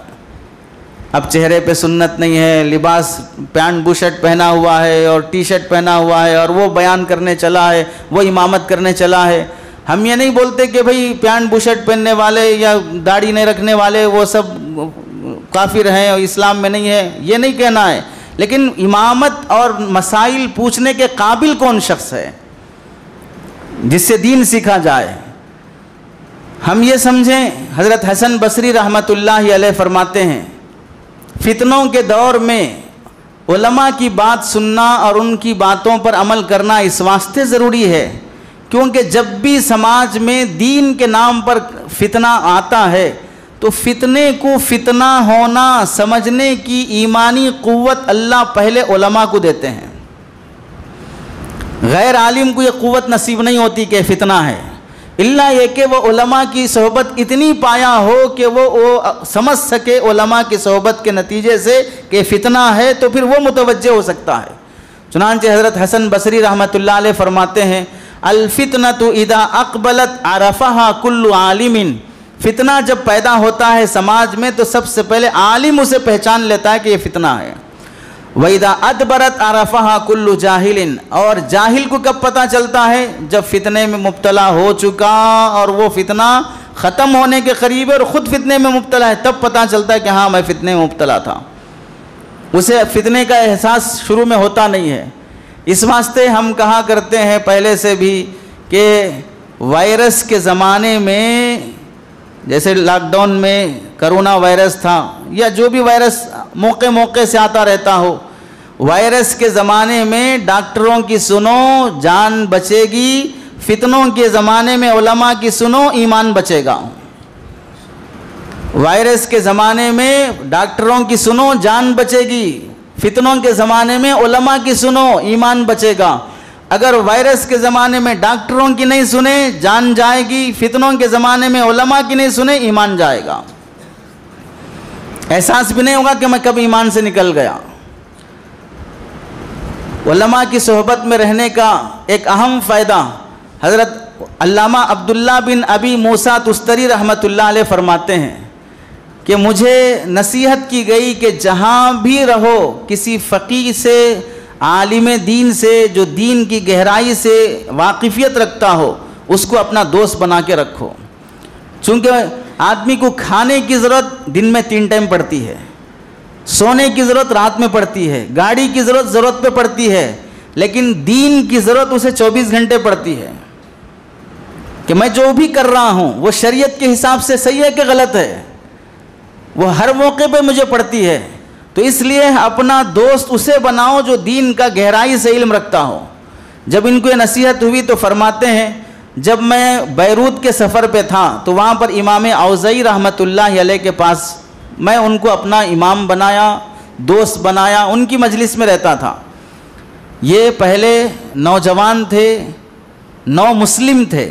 اب چہرے پہ سنت نہیں ہے, لباس پینٹ بو شرٹ پہنا ہوا ہے اور ٹی شرٹ پہنا ہوا ہے اور وہ بیان کرنے چلا ہے, وہ امامت کرنے چلا ہے. ہم یہ نہیں بولتے کہ بھئی پینٹ بو شرٹ پہننے والے یا داڑھی نہیں رکھنے والے وہ سب کافر ہیں اور اسلام میں نہیں ہے, یہ نہیں کہنا ہے. لیکن امامت اور مسائل پوچھنے کے قابل کون شخص ہے, جس سے دین سیکھا جائے۔ ہم یہ سمجھیں، حضرت حسن بصری رحمۃ اللہ علیہ فرماتے ہیں فتنوں کے دور میں علماء کی بات سننا اور ان کی باتوں پر عمل کرنا اس واسطے ضروری ہے کیونکہ جب بھی سماج میں دین کے نام پر فتنہ آتا ہے تو فتنے کو فتنہ ہونا سمجھنے کی ایمانی قوت اللہ پہلے علماء کو دیتے ہیں۔ غیر عالم کو یہ قوت نصیب نہیں ہوتی کہ فتنہ ہے، الا یہ کہ وہ علماء کی صحبت اتنی پایا ہو کہ وہ سمجھ سکے علماء کی صحبت کے نتیجے سے کہ فتنہ ہے، تو پھر وہ متوجہ ہو سکتا ہے۔ چنانچہ حضرت حسن بصری رحمۃ اللہ علیہ فرماتے ہیں الفتنۃ اذا اقبلت عرفها كل عالم، فتنہ جب پیدا ہوتا ہے سماج میں تو سب سے پہلے عالم اسے پہچان لیتا ہے کہ یہ فتنہ ہے۔ وَإِذَا أَدْبَرَتْ عَرَفَهَا كُلُّ جَاهِلٍ، اور جاہل کو کب پتہ چلتا ہے؟ جب فتنے میں مبتلا ہو چکا اور وہ فتنہ ختم ہونے کے قریب ہے اور خود فتنے میں مبتلا ہے، تب پتہ چلتا ہے کہ ہاں میں فتنے میں مبتلا تھا۔ اسے فتنے کا احساس شروع میں ہوتا نہیں ہے۔ اس واسطے ہم کہا کرتے ہیں پہلے سے بھی کہ وائرس کے زمانے میں، جیسے لاک ڈاؤن میں کرونا وائرس تھا یا جو بھی وائرس موقع سے آتا رہتا ہو، وائرس کے زمانے میں ڈاکٹروں کی سنو جان بچے گی، فتنوں کے زمانے میں علماء کی سنو ایمان بچے گا۔ وائرس کے زمانے میں ڈاکٹروں کی سنو جان بچے گی، فتنوں کے زمانے میں علماء کی سنو ایمان بچے گا۔ اگر وائرس کے زمانے میں ڈاکٹروں کی نہیں سنے جان جائے گی، فتنوں کے زمانے میں علماء کی نہیں سنے ایمان جائے گا۔ احساس بھی نہیں ہوگا کہ میں کب ایمان سے نکل گیا۔ علماء کی صحبت میں رہنے کا ایک اہم فائدہ حضرت علامہ عبداللہ بن ابی موسیٰ تستری رحمۃ اللہ علیہ فرماتے ہیں کہ مجھے نصیحت کی گئی کہ جہاں بھی رہو کسی فقیہ سے، عالم دین سے جو دین کی گہرائی سے واقفیت رکھتا ہو اس کو اپنا دوست بنا کے رکھو، چونکہ آدمی کو کھانے کی ضرورت دن میں 3 ٹائم پڑتی ہے، سونے کی ضرورت رات میں پڑتی ہے، گاڑی کی ضرورت پہ پڑتی ہے، لیکن دین کی ضرورت اسے 24 گھنٹے پڑتی ہے کہ میں جو بھی کر رہا ہوں وہ شریعت کے حساب سے صحیح ہے کہ غلط ہے، وہ ہر موقع پہ مجھے پڑتی ہے۔ تو اس لیے اپنا دوست اسے بناؤ جو دین کا گہرائی سے علم رکھتا ہو۔ جب ان کو یہ نصیحت ہوئی تو فرماتے ہیں جب میں بیروت کے سفر پہ تھا تو وہاں پر امام اوزاعی رحمۃ اللہ علیہ کے پاس میں ان کو اپنا امام بنایا، دوست بنایا، ان کی مجلس میں رہتا تھا۔ یہ پہلے نوجوان تھے، نو مسلم تھے،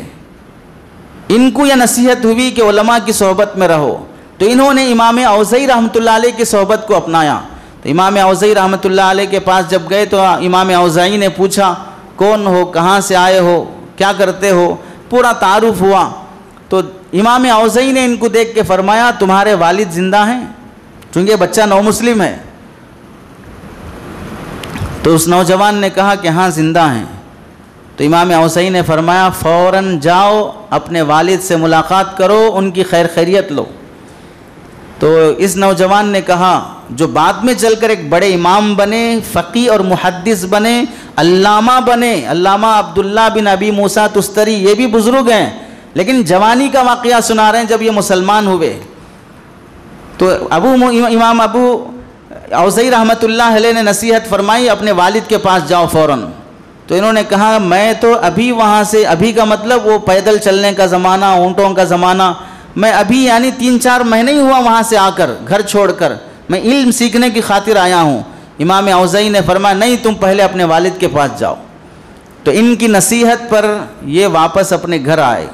ان کو یہ نصیحت ہوئی کہ علماء کی صحبت میں رہو، تو انہوں نے امام اوزاعی رحمۃ اللہ علیہ کی صحبت کو اپنایا۔ تو امام اوزاعی رحمۃ اللہ علیہ کے پاس جب گئے تو امام اوزاعی نے پوچھا کون ہو، کہاں سے آئے ہو، کیا کرتے ہو، پورا تعارف ہوا۔ تو امام اوزاعی نے ان کو دیکھ کے فرمایا تمہارے والد زندہ ہیں؟ چونکہ بچہ نو مسلم ہے۔ تو اس نوجوان نے کہا کہ ہاں زندہ ہیں۔ تو امام اوزاعی نے فرمایا فوراً جاؤ اپنے والد سے ملاقات کرو، ان کی خیر خیریت لو۔ تو اس نوجوان نے کہا جو بعد میں چل کر ایک بڑے امام بنے، فقیہ اور محدث بنے، علامہ بنے، علامہ عبداللہ بن ابی موسیٰ تستری، یہ بھی بزرگ ہیں، لیکن جوانی کا واقعہ سنا رہے ہیں جب یہ مسلمان ہوئے۔ تو امام ابو اوزاعی رحمۃ اللہ علیہ نے نصیحت فرمائی اپنے والد کے پاس جاؤ فوراً۔ تو انہوں نے کہا میں تو ابھی وہاں سے، ابھی کا مطلب وہ پیدل چلنے کا زمانہ، اونٹوں کا زمانہ، میں ابھی یعنی 3-4 مہینے ہی ہوا وہاں سے آ کر، گھر چھوڑ کر، میں علم سیکھنے کی خاطر آیا ہوں۔ امام اوزاعی نے فرمایا نہیں تم پہلے اپنے والد کے پاس جاؤ۔ تو ان کی نصیحت پر یہ واپس اپنے گھر آئے۔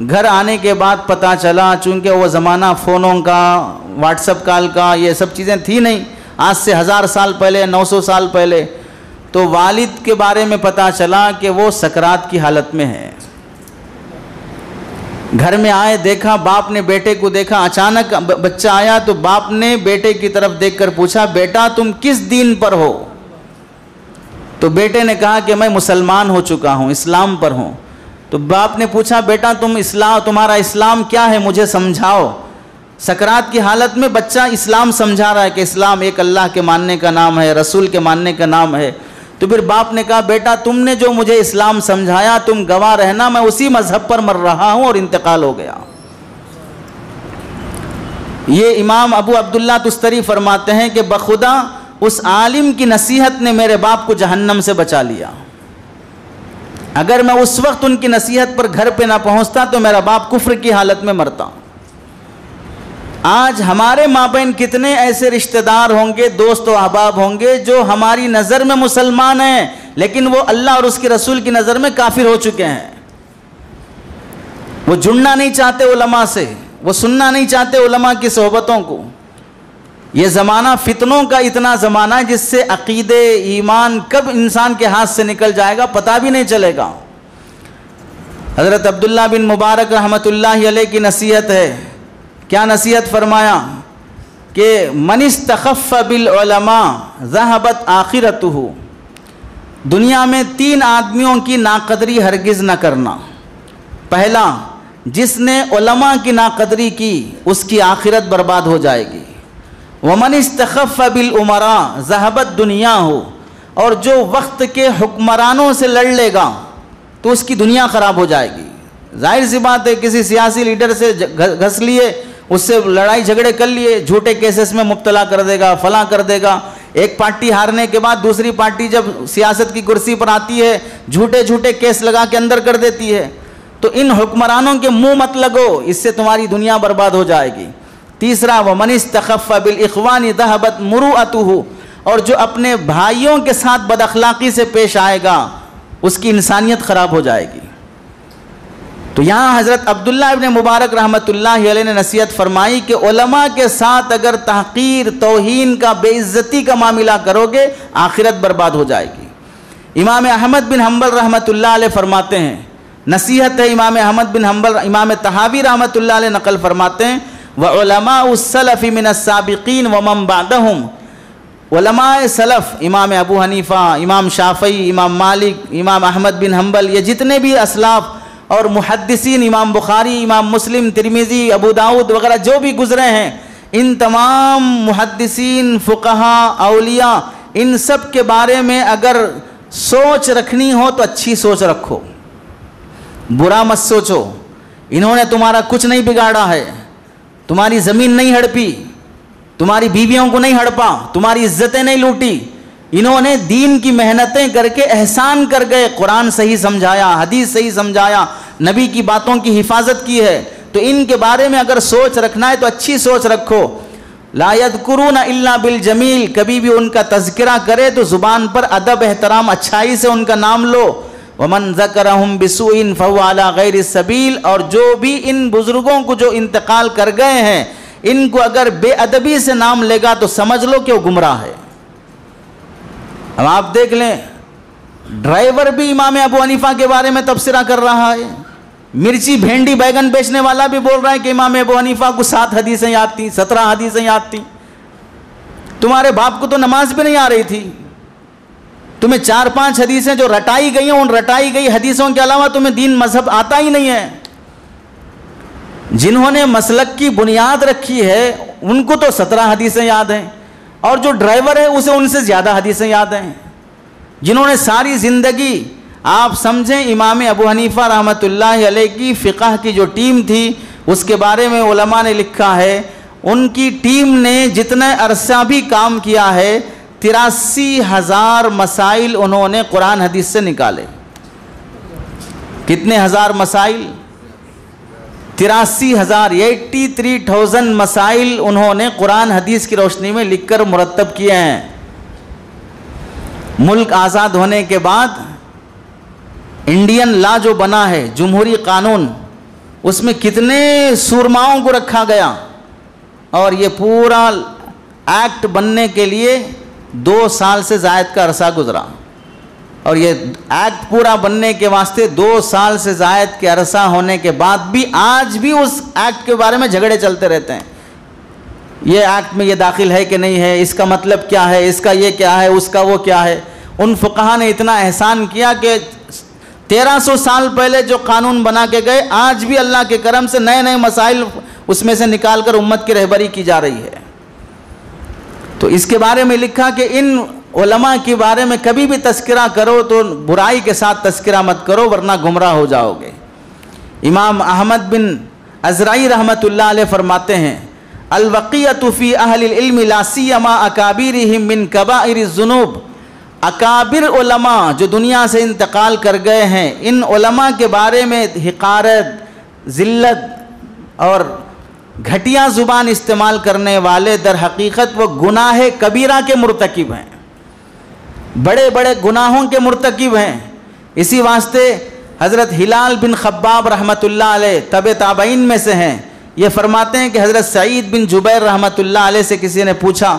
گھر آنے کے بعد پتہ چلا، چونکہ وہ زمانہ فونوں کا، واٹس ایپ کال کا، یہ سب چیزیں تھی نہیں، آج سے 1000 سال پہلے، 900 سال پہلے، تو والد کے بارے میں پتہ چلا کہ وہ سکرات کی حالت میں ہے۔ گھر میں آئے، دیکھا باپ نے بیٹے کو دیکھا، اچانک بچہ آیا تو باپ نے بیٹے کی طرف دیکھ کر پوچھا بیٹا تم کس دین پر ہو؟ تو بیٹے نے کہا کہ میں مسلمان ہو چکا ہوں، اسلام پر ہوں۔ تو باپ نے پوچھا بیٹا تمہارا اسلام کیا ہے، مجھے سمجھاؤ۔ سکرات کی حالت میں بچہ اسلام سمجھا رہا ہے کہ اسلام ایک اللہ کے ماننے کا نام ہے، رسول کے ماننے کا نام ہے۔ تو پھر باپ نے کہا بیٹا تم نے جو مجھے اسلام سمجھایا تم گواہ رہنا، میں اسی مذہب پر مر رہا ہوں، اور انتقال ہو گیا۔ یہ امام ابو عبداللہ تستری فرماتے ہیں کہ بخدا اس عالم کی نصیحت نے میرے باپ کو جہنم سے بچا لیا، اگر میں اس وقت ان کی نصیحت پر گھر پہ نہ پہنچتا تو میرا باپ کفر کی حالت میں مرتا۔ آج ہمارے مابین کتنے ایسے رشتہ دار ہوں گے، دوست و احباب ہوں گے جو ہماری نظر میں مسلمان ہیں لیکن وہ اللہ اور اس کے رسول کی نظر میں کافر ہو چکے ہیں۔ وہ جڑنا نہیں چاہتے علماء سے، وہ سننا نہیں چاہتے علماء کی صحبتوں کو۔ یہ زمانہ فتنوں کا اتنا زمانہ ہے جس سے عقیدے ایمان کب انسان کے ہاتھ سے نکل جائے گا پتہ بھی نہیں چلے گا۔ حضرت عبداللہ بن مبارک رحمۃ اللہ علیہ کی نصیحت ہے، کیا نصیحت فرمایا کہ من استخف بالعلماء ذہبت آخرتہ، دنیا میں 3 آدمیوں کی ناقدری ہرگز نہ کرنا۔ پہلا، جس نے علماء کی ناقدری کی اس کی آخرت برباد ہو جائے گی۔ ومن استخف بالامراء ذہبت دنیاہ، اور جو وقت کے حکمرانوں سے لڑ لے گا تو اس کی دنیا خراب ہو جائے گی۔ ظاہر سی بات ہے، کسی سیاسی لیڈر سے گھس لیے، اس سے لڑائی جھگڑے کر لیے، جھوٹے کیسز میں مبتلا کر دے گا، فلاں کر دے گا۔ ایک پارٹی ہارنے کے بعد دوسری پارٹی جب سیاست کی کرسی پر آتی ہے جھوٹے کیس لگا کے اندر کر دیتی ہے۔ تو ان حکمرانوں کے منہ مت لگو، اس سے تمہاری دنیا برباد ہو جائے گی۔ تیسرا، ومن استخف بالاخوان ذهبت مروءته، اور جو اپنے بھائیوں کے ساتھ بد اخلاقی سے پیش آئے گا اس کی انسانیت خراب ہو جائے گی۔ تو یہاں حضرت عبداللہ ابن مبارک رحمۃ اللہ علیہ نے نصیحت فرمائی کہ علماء کے ساتھ اگر تحقیر، توہین کا، بے عزتی کا معاملہ کرو گے آخرت برباد ہو جائے گی۔ امام احمد بن حنبل رحمۃ اللہ علیہ فرماتے ہیں، نصیحت ہے امام احمد بن حنبل، امام طحاوی رحمۃ اللہ علیہ نقل فرماتے ہیں، وعلماء السلف من السابقین ومن بعدهم، علماء سلف امام ابو حنیفہ، امام شافعی، امام مالک، امام احمد بن حنبل، یہ جتنے بھی اسلاف اور محدثین، امام بخاری، امام مسلم، ترمذی، ابو داؤد وغیرہ جو بھی گزرے ہیں، ان تمام محدثین، فقہا، اولیاء، ان سب کے بارے میں اگر سوچ رکھنی ہو تو اچھی سوچ رکھو، برا مت سوچو۔ انہوں نے تمہارا کچھ نہیں بگاڑا ہے، تمہاری زمین نہیں ہڑپی، تمہاری بیویوں کو نہیں ہڑپا، تمہاری عزتیں نہیں لوٹی، انہوں نے دین کی محنتیں کر کے احسان کر گئے، قرآن صحیح سمجھایا، حدیث صحیح سمجھایا، نبی کی باتوں کی حفاظت کی ہے۔ تو ان کے بارے میں اگر سوچ رکھنا ہے تو اچھی سوچ رکھو۔ لا یذکرون الا بالجمیل، کبھی بھی ان کا تذکرہ کرے تو زبان پر ادب، احترام، اچھائی سے ان کا نام لو۔ ومن ذکرہم بسوء فہو علی غیر السبیل، اور جو بھی ان بزرگوں کو جو انتقال کر گئے ہیں ان کو اگر بے ادبی سے نام لے گا تو سمجھ لو کہ وہ گمراہ ہے۔ اب آپ دیکھ لیں، ڈرائیور بھی امام ابو حنیفہ کے بارے میں تبصرہ کر رہا ہے، مرچی، بھینڈی، بیگن بیچنے والا بھی بول رہا ہے کہ امام ابو حنیفہ کو 7 حدیثیں یاد تھیں، 17 حدیثیں یاد تھیں۔ تمہارے باپ کو تو نماز بھی نہیں آ رہی تھی، تمہیں 4-5 حدیثیں جو رٹائی گئی ہیں، ان رٹائی گئی حدیثوں کے علاوہ تمہیں دین مذہب آتا ہی نہیں ہے۔ جنہوں نے مسلک کی بنیاد رکھی ہے ان کو تو 17 حدیثیں یاد ہیں، اور جو ڈرائیور ہے اسے ان سے زیادہ حدیثیں یاد ہیں۔ جنہوں نے ساری زندگی، آپ سمجھیں امام ابو حنیفہ رحمۃ اللہ علیہ کی فقہ کی جو ٹیم تھی اس کے بارے میں علماء نے لکھا ہے، ان کی ٹیم نے جتنا عرصہ بھی کام کیا ہے 83,000 مسائل انہوں نے قرآن حدیث سے نکالے۔ کتنے ہزار مسائل؟ 83,000، 83,000 مسائل انہوں نے قرآن حدیث کی روشنی میں لکھ کر مرتب کیے ہیں۔ ملک آزاد ہونے کے بعد انڈین لا جو بنا ہے، جمہوری قانون، اس میں کتنے سورماؤں کو رکھا گیا، اور یہ پورا ایکٹ بننے کے لیے 2 سال سے زائد کا عرصہ گزرا، اور یہ ایکٹ پورا بننے کے واسطے 2 سال سے زائد کے عرصہ ہونے کے بعد بھی آج بھی اس ایکٹ کے بارے میں جھگڑے چلتے رہتے ہیں۔ یہ ایکٹ میں یہ داخل ہے کہ نہیں ہے، اس کا مطلب کیا ہے، اس کا یہ کیا ہے، اس کا وہ کیا ہے۔ ان فقہا نے اتنا احسان کیا کہ 1300 سال پہلے جو قانون بنا کے گئے، آج بھی اللہ کے کرم سے نئے نئے مسائل اس میں سے نکال کر امت کی رہبری کی جا رہی ہے۔ تو اس کے بارے میں لکھا کہ ان علماء کے بارے میں کبھی بھی تذکرہ کرو تو برائی کے ساتھ تذکرہ مت کرو ورنہ گمراہ ہو جاؤ گے۔ امام احمد بن ازرائی رحمۃ اللہ علیہ فرماتے ہیں الوقیۃ فی اہل العلم لا سیما اکابرہم من کبائر الذنوب، اکابر علماء جو دنیا سے انتقال کر گئے ہیں، ان علماء کے بارے میں حقارت، ذلت اور گھٹیا زبان استعمال کرنے والے در حقیقت وہ گناہ کبیرہ کے مرتکب ہیں، بڑے بڑے گناہوں کے مرتکب ہیں۔ اسی واسطے حضرت ہلال بن خباب رحمۃ اللہ علیہ تبع تابعین میں سے ہیں، یہ فرماتے ہیں کہ حضرت سعید بن جبیر رحمۃ اللہ علیہ سے کسی نے پوچھا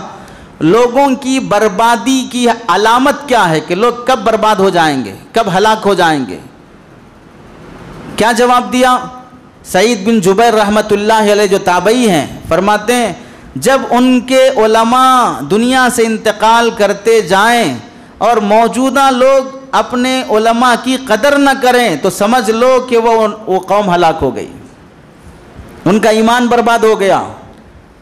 لوگوں کی بربادی کی علامت کیا ہے، کہ لوگ کب برباد ہو جائیں گے، کب ہلاک ہو جائیں گے؟ کیا جواب دیا سعید بن جبیر رحمۃ اللہ علیہ جو تابعی ہیں؟ فرماتے ہیں جب ان کے علماء دنیا سے انتقال کرتے جائیں اور موجودہ لوگ اپنے علماء کی قدر نہ کریں تو سمجھ لو کہ وہ قوم ہلاک ہو گئی، ان کا ایمان برباد ہو گیا،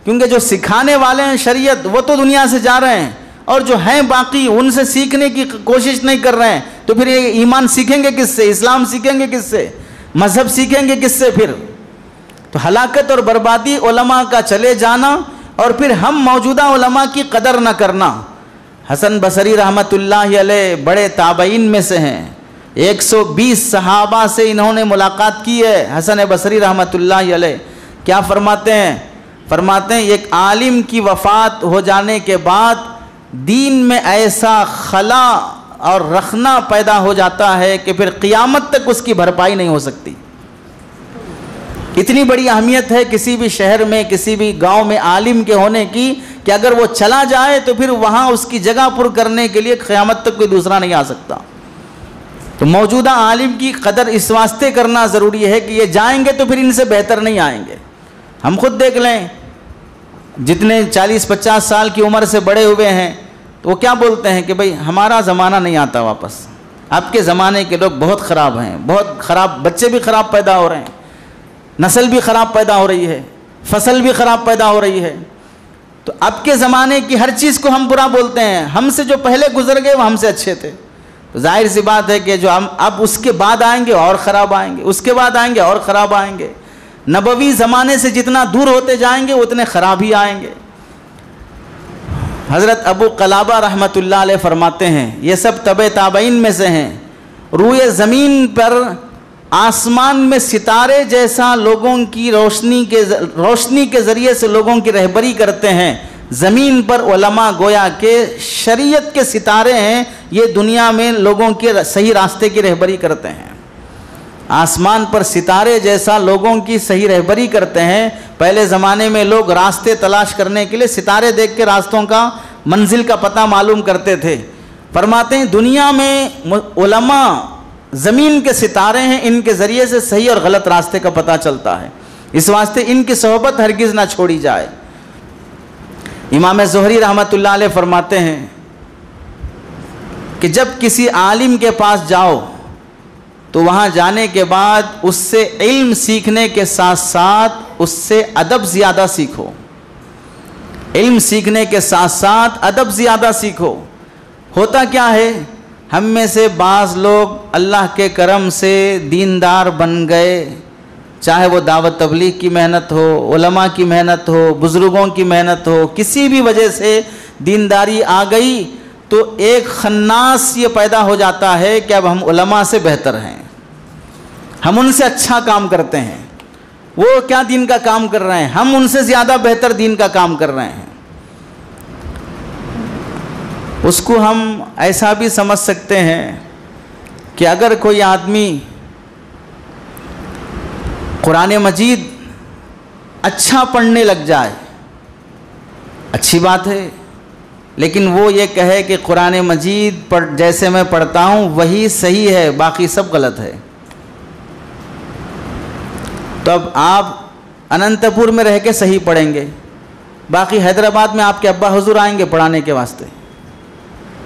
کیونکہ جو سکھانے والے ہیں شریعت وہ تو دنیا سے جا رہے ہیں، اور جو ہیں باقی ان سے سیکھنے کی کوشش نہیں کر رہے ہیں، تو پھر یہ ایمان سیکھیں گے کس سے، اسلام سیکھیں گے کس سے، مذہب سیکھیں گے کس سے؟ پھر تو ہلاکت اور بربادی علماء کا چلے جانا، اور پھر ہم موجودہ علماء کی قدر نہ کرنا۔ حسن بصری رحمۃ اللہ علیہ بڑے تابعین میں سے ہیں، 120 صحابہ سے انہوں نے ملاقات کی ہے۔ حسن بصری رحمۃ اللہ علیہ کیا فرماتے ہیں؟ فرماتے ہیں ایک عالم کی وفات ہو جانے کے بعد دین میں ایسا خلا اور رخنا پیدا ہو جاتا ہے کہ پھر قیامت تک اس کی بھرپائی نہیں ہو سکتی۔ اتنی بڑی اہمیت ہے کسی بھی شہر میں، کسی بھی گاؤں میں عالم کے ہونے کی، کہ اگر وہ چلا جائے تو پھر وہاں اس کی جگہ پر کرنے کے لیے قیامت تک کوئی دوسرا نہیں آ سکتا۔ تو موجودہ عالم کی قدر اس واسطے کرنا ضروری ہے کہ یہ جائیں گے تو پھر ان سے بہتر نہیں آئیں گے۔ ہم خود دیکھ لیں، جتنے 40-50 سال کی عمر سے بڑے ہوئے ہیں تو وہ کیا بولتے ہیں کہ بھئی ہمارا زمانہ نہیں آتا واپس، اب کے زمانے کے لوگ بہت خراب ہیں، بہت خراب، بچے بھی خراب پیدا ہو رہے ہیں، نسل بھی خراب پیدا ہو رہی ہے، فصل بھی خراب پیدا ہو رہی ہے۔ تو اب کے زمانے کی ہر چیز کو ہم برا بولتے ہیں، ہم سے جو پہلے گزر گئے وہ ہم سے اچھے تھے۔ تو ظاہر سی بات ہے کہ جو ہم اب اس کے بعد آئیں گے اور خراب آئیں گے، اس کے بعد آئیں گے اور خراب آئیں گے۔ نبوی زمانے سے جتنا دور ہوتے جائیں گے اتنے خراب ہی آئیں گے۔ حضرت ابو قلابہ رحمۃ اللہ علیہ فرماتے ہیں، یہ سب تبع تابعین میں سے ہیں، روئے زمین پر آسمان میں ستارے جیسا لوگوں کی روشنی کے ذریعے سے لوگوں کی رہبری کرتے ہیں، زمین پر علماء گویا کہ شریعت کے ستارے ہیں، یہ دنیا میں لوگوں کے صحیح راستے کی رہبری کرتے ہیں۔ آسمان پر ستارے جیسا لوگوں کی صحیح رہبری کرتے ہیں۔ پہلے زمانے میں لوگ راستے تلاش کرنے کے لیے ستارے دیکھ کے راستوں کا منزل کا پتہ معلوم کرتے تھے۔ فرماتے ہیں دنیا میں علماء زمین کے ستارے ہیں، ان کے ذریعے سے صحیح اور غلط راستے کا پتہ چلتا ہے، اس واسطے ان کی صحبت ہرگز نہ چھوڑی جائے۔ امام زہری رحمۃ اللہ علیہ فرماتے ہیں کہ جب کسی عالم کے پاس جاؤ تو وہاں جانے کے بعد اس سے علم سیکھنے کے ساتھ ساتھ اس سے ادب زیادہ سیکھو، علم سیکھنے کے ساتھ ساتھ ادب زیادہ سیکھو۔ ہوتا کیا ہے، ہم میں سے بعض لوگ اللہ کے کرم سے دیندار بن گئے، چاہے وہ دعوت تبلیغ کی محنت ہو، علماء کی محنت ہو، بزرگوں کی محنت ہو، کسی بھی وجہ سے دینداری آ گئی تو ایک خناس یہ پیدا ہو جاتا ہے کہ اب ہم علماء سے بہتر ہیں، ہم ان سے اچھا کام کرتے ہیں، وہ کیا دین کا کام کر رہے ہیں، ہم ان سے زیادہ بہتر دین کا کام کر رہے ہیں۔ اس کو ہم ایسا بھی سمجھ سکتے ہیں کہ اگر کوئی آدمی قرآن مجید اچھا پڑھنے لگ جائے، اچھی بات ہے، لیکن وہ یہ کہے کہ قرآن مجید جیسے میں پڑھتا ہوں وہی صحیح ہے، باقی سب غلط ہے، تو اب آپ اننت پور میں رہ کے صحیح پڑھیں گے، باقی حیدرآباد میں آپ کے ابا حضور آئیں گے پڑھانے کے واسطے،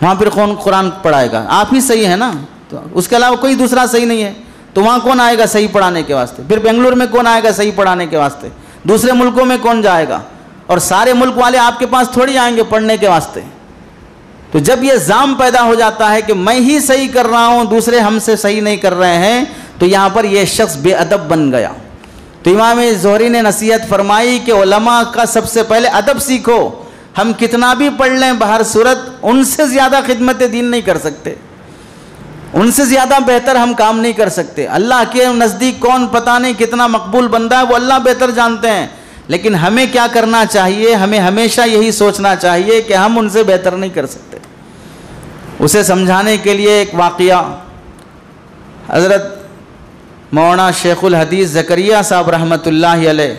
وہاں پھر کون قرآن پڑھائے گا؟ آپ ہی صحیح ہے نا، تو اس کے علاوہ کوئی دوسرا صحیح نہیں ہے، تو وہاں کون آئے گا صحیح پڑھانے کے واسطے؟ پھر بنگلور میں کون آئے گا صحیح پڑھانے کے واسطے؟ دوسرے ملکوں میں کون جائے گا؟ اور سارے ملک والے آپ کے پاس تھوڑی آئیں گے پڑھنے کے واسطے، تو جب یہ ظام پیدا ہو جاتا ہے کہ میں ہی صحیح کر رہا ہوں، دوسرے ہم سے صحیح نہیں کر رہے ہیں، تو یہاں پر یہ شخص بے ادب بن گیا۔ تو امام زہری نے نصیحت فرمائی کہ علماء کا سب سے پہلے ادب سیکھو۔ ہم کتنا بھی پڑھ لیں بہر صورت ان سے زیادہ خدمت دین نہیں کر سکتے، ان سے زیادہ بہتر ہم کام نہیں کر سکتے۔ اللہ کے نزدیک کون پتہ نہیں کتنا مقبول بندہ ہے، وہ اللہ بہتر جانتے ہیں، لیکن ہمیں کیا کرنا چاہیے؟ ہمیں ہمیشہ یہی سوچنا چاہیے کہ ہم ان سے بہتر نہیں کر سکتے۔ اسے سمجھانے کے لیے ایک واقعہ، حضرت مولانا شیخ الحدیث زکریا صاحب رحمۃ اللہ علیہ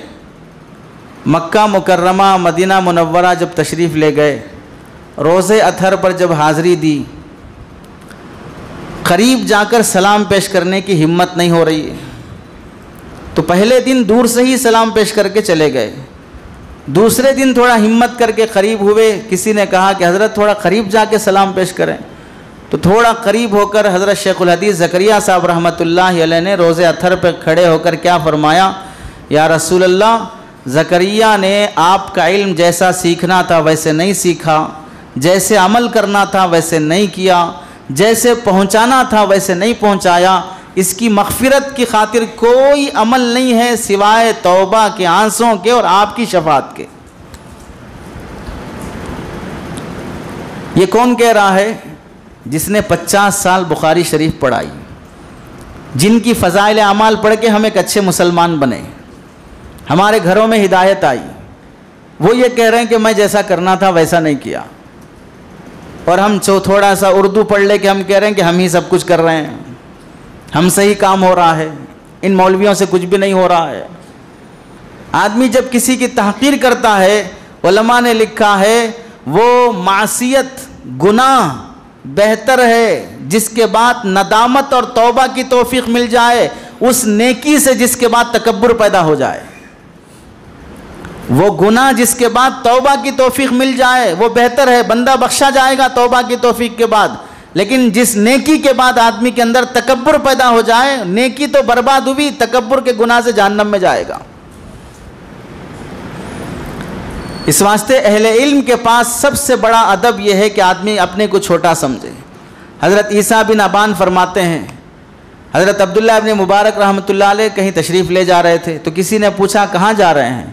مکہ مکرمہ مدینہ منورہ جب تشریف لے گئے، روزے اطہر پر جب حاضری دی، قریب جا کر سلام پیش کرنے کی ہمت نہیں ہو رہی ہے، تو پہلے دن دور سے ہی سلام پیش کر کے چلے گئے۔ دوسرے دن تھوڑا ہمت کر کے قریب ہوئے، کسی نے کہا کہ حضرت تھوڑا قریب جا کے سلام پیش کریں، تو تھوڑا قریب ہو کر حضرت شیخ الحدیث زکریا صاحب رحمۃ اللہ علیہ نے روزے اطہر پہ کھڑے ہو کر کیا فرمایا؟ یا رسول اللہ، زکریا نے آپ کا علم جیسا سیکھنا تھا ویسے نہیں سیکھا، جیسے عمل کرنا تھا ویسے نہیں کیا، جیسے پہنچانا تھا ویسے نہیں پہنچایا، اس کی مغفرت کی خاطر کوئی عمل نہیں ہے سوائے توبہ کے آنسوں کے اور آپ کی شفاعت کے۔ یہ کون کہہ رہا ہے؟ جس نے 50 سال بخاری شریف پڑھائی، جن کی فضائل اعمال پڑھ کے ہم ایک اچھے مسلمان بنے، ہمارے گھروں میں ہدایت آئی، وہ یہ کہہ رہے ہیں کہ میں جیسا کرنا تھا ویسا نہیں کیا، اور ہم تھوڑا سا اردو پڑھ لے کے ہم کہہ رہے ہیں کہ ہم ہی سب کچھ کر رہے ہیں، ہم سے ہی کام ہو رہا ہے، ان مولویوں سے کچھ بھی نہیں ہو رہا ہے۔ آدمی جب کسی کی تحقیر کرتا ہے، علماء نے لکھا ہے وہ معصیت گناہ بہتر ہے جس کے بعد ندامت اور توبہ کی توفیق مل جائے اس نیکی سے جس کے بعد تکبر پیدا ہو جائے۔ وہ گناہ جس کے بعد توبہ کی توفیق مل جائے وہ بہتر ہے، بندہ بخشا جائے گا توبہ کی توفیق کے بعد، لیکن جس نیکی کے بعد آدمی کے اندر تکبر پیدا ہو جائے، نیکی تو برباد ہوئی، تکبر کے گناہ سے جہنم میں جائے گا۔ اس واسطے اہل علم کے پاس سب سے بڑا ادب یہ ہے کہ آدمی اپنے کو چھوٹا سمجھے۔ حضرت عیسیٰ بن ابان فرماتے ہیں، حضرت عبداللہ ابن مبارک رحمۃ اللہ علیہ کہیں تشریف لے جا رہے تھے، تو کسی نے پوچھا کہاں جا رہے ہیں؟